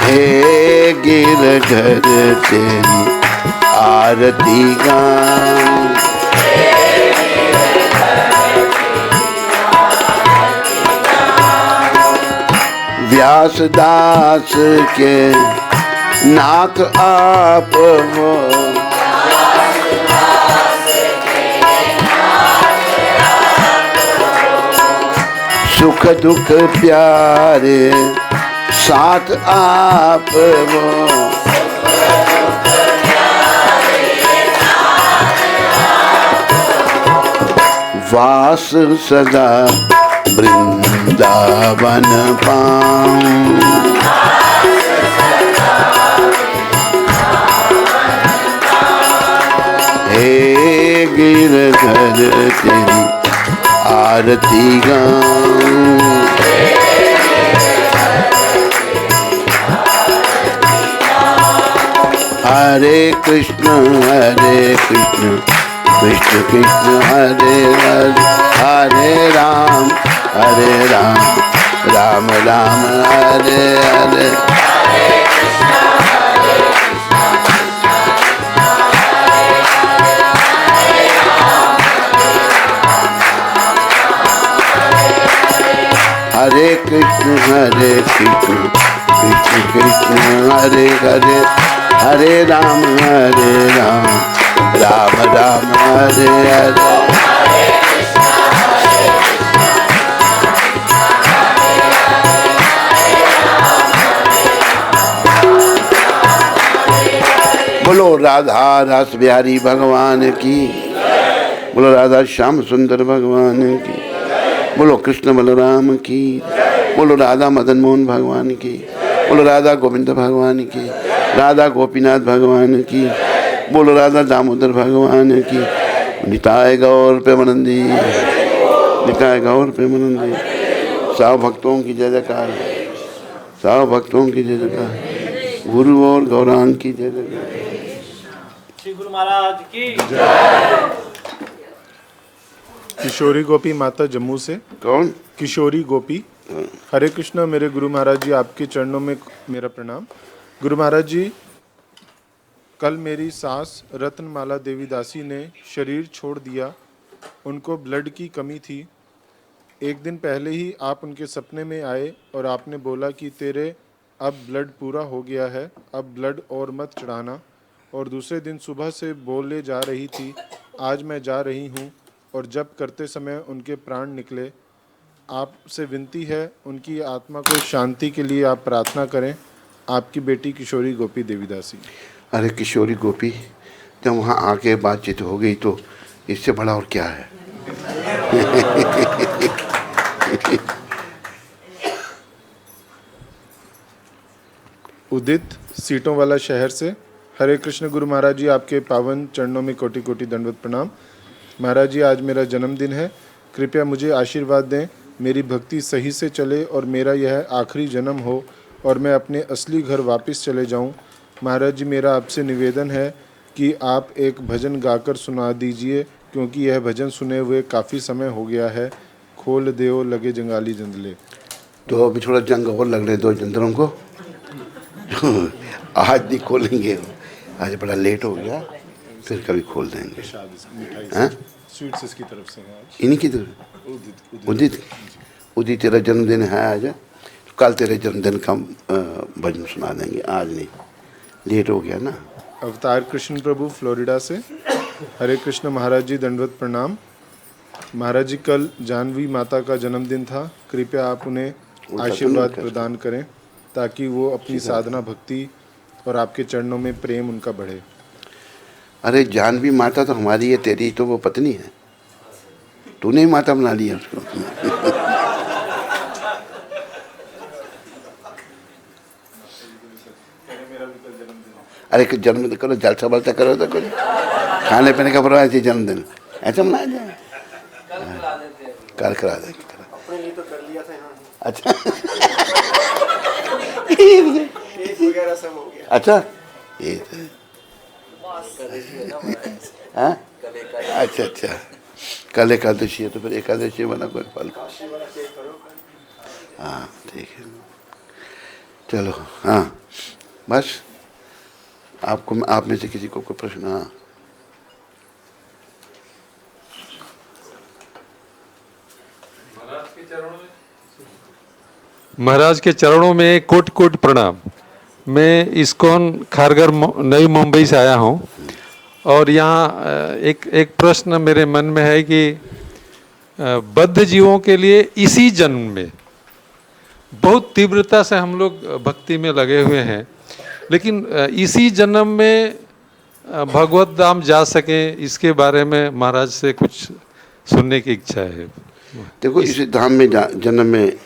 हे गिरधर तेरी आरती गाऊं। व्यासदास के नाथ आप हो। सुख दुख प्यारे साथ आप हो। वास सदा वृंदावन पाऊं। हे गिरधर तेरी आरती गाऊं। हरे कृष्ण कृष्ण कृष्ण हरे हरे। हरे राम राम राम हरे हरे। हरे कृष्ण कृष्ण कृष्ण हरे हरे। हरे राम राम राम हरे हरे। बोलो राधा रस बिहारी भगवान की। बोलो राधा श्याम सुंदर भगवान की। बोलो कृष्ण बलराम की। बोलो राधा मदन मोहन भगवान की। बोलो राधा गोविंद भगवान की। राधा गोपीनाथ भगवान की। बोलो राधा दामोदर भगवान की। निताय गौर प्रेमानंदी। निताय गौर प्रेमानंदी। सब भक्तों की जय जयकार। सब भक्तों की जय जयकार। गुरु और गौरांग की जय जयकार। श्री गुरु महाराज की। किशोरी गोपी माता जम्मू से। कौन? किशोरी गोपी। हरे कृष्णा। मेरे गुरु महाराज जी, आपके चरणों में मेरा प्रणाम। गुरु महाराज जी, कल मेरी सास रत्नमाला देवी दासी ने शरीर छोड़ दिया। उनको ब्लड की कमी थी। एक दिन पहले ही आप उनके सपने में आए और आपने बोला कि तेरे अब ब्लड पूरा हो गया है, अब ब्लड और मत चढ़ाना। और दूसरे दिन सुबह से बोले जा रही थी, आज मैं जा रही हूँ, और जप करते समय उनके प्राण निकले। आपसे विनती है उनकी आत्मा को शांति के लिए आप प्रार्थना करें। आपकी बेटी किशोरी गोपी देवीदासी। अरे किशोरी गोपी, जब वहाँ आके बातचीत हो गई तो इससे बड़ा और क्या है। उदित सीटों वाला शहर से। हरे कृष्ण गुरु महाराज जी, आपके पावन चरणों में कोटि कोटि दंडवत प्रणाम। महाराज जी, आज मेरा जन्मदिन है, कृपया मुझे आशीर्वाद दें, मेरी भक्ति सही से चले और मेरा यह आखिरी जन्म हो और मैं अपने असली घर वापस चले जाऊं। महाराज जी, मेरा आपसे निवेदन है कि आप एक भजन गाकर सुना दीजिए, क्योंकि यह भजन सुने हुए काफ़ी समय हो गया है। खोल देओ लगे जंगाली जंदले। तो अभी थोड़ा जंग और लगने दो जंदरों को। आज नहीं खोलेंगे, आज बड़ा लेट हो गया, फिर कभी खोल देंगे। हाँ, स्वीट्स इसकी तरफ से है आज। इन्हीं की तरफ। उदित, उदित तेरा जन्मदिन है आज, तो कल तेरे जन्मदिन का भजन सुना देंगे, आज नहीं, लेट हो गया ना। अवतार कृष्ण प्रभु फ्लोरिडा से। हरे कृष्ण महाराज जी, दंडवत प्रणाम। महाराज जी, कल जानवी माता का जन्मदिन था, कृपया आप उन्हें आशीर्वाद प्रदान करें ताकि वो अपनी साधना भक्ति और आपके चरणों में प्रेम उनका बढ़े। अरे जानवी माता तो हमारी है, तेरी तो वो पत्नी है, तूने ही माता बना लिया उसको। अरे जन्मदिन करो, जलसा वलसा करो, तो कुछ खाने पीने का परवाह है, जन्मदिन ऐसा मनाया जाए। कल करा देंगे। अपने लिए तो कर लिया था यहाँ। अच्छा। केक वगैरह सब हो गया। अच्छा, ये तो हाँ? अच्छा अच्छा, कल एकादशी है तो फिर एकादशी बना कोई फल। हाँ ठीक है, चलो। हाँ बस, आपको, आप में से किसी को कोई प्रश्न? हाँ, महाराज के चरणों में कोटि कोटि प्रणाम। मैं इस्कॉन खारघर नई मुंबई से आया हूँ और यहाँ एक प्रश्न मेरे मन में है कि बद्ध जीवों के लिए इसी जन्म में बहुत तीव्रता से हम लोग भक्ति में लगे हुए हैं, लेकिन इसी जन्म में भगवत धाम जा सकें, इसके बारे में महाराज से कुछ सुनने की इच्छा है। देखो, इस धाम में जन्म में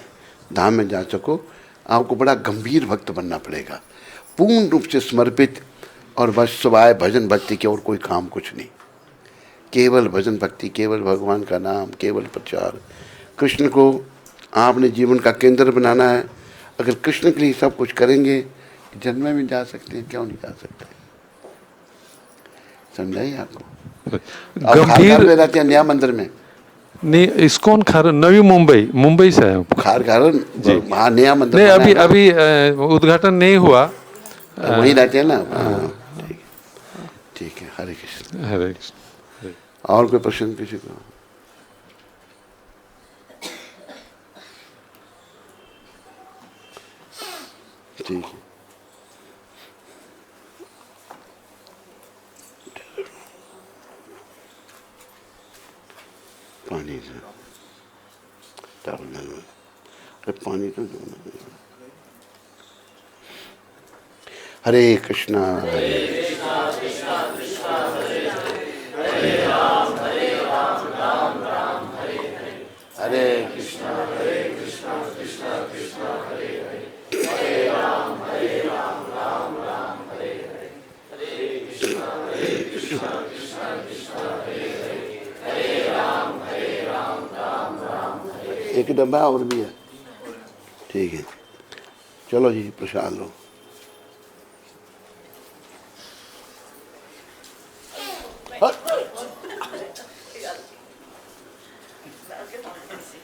धाम में जा सको, आपको बड़ा गंभीर भक्त बनना पड़ेगा, पूर्ण रूप से समर्पित, और बस सिवाय भजन भक्ति के और कोई काम कुछ नहीं। केवल भजन भक्ति, केवल भगवान का नाम, केवल प्रचार। कृष्ण को आपने जीवन का केंद्र बनाना है। अगर कृष्ण के लिए सब कुछ करेंगे, जन्म में जा सकते हैं, क्यों नहीं जा सकते? समझाइए आपको। गंभीर में रहते हैं नया मंदिर में नहीं, इस्कॉन खारघर नवी मुंबई से है। खारघर हाँ, नया मंदिर नहीं, अभी उद्घाटन नहीं हुआ, वहीं रहते हैं ना। ठीक है, हरे कृष्ण। हरे कृष्ण। और कोई प्रश्न किसी को? ठीक है, पानी से डालना, अरे पानी तो जो हरे कृष्णा हरे कृष्णा एक डब्बा और भी है। ठीक है, चलो जी, प्रसाद लो।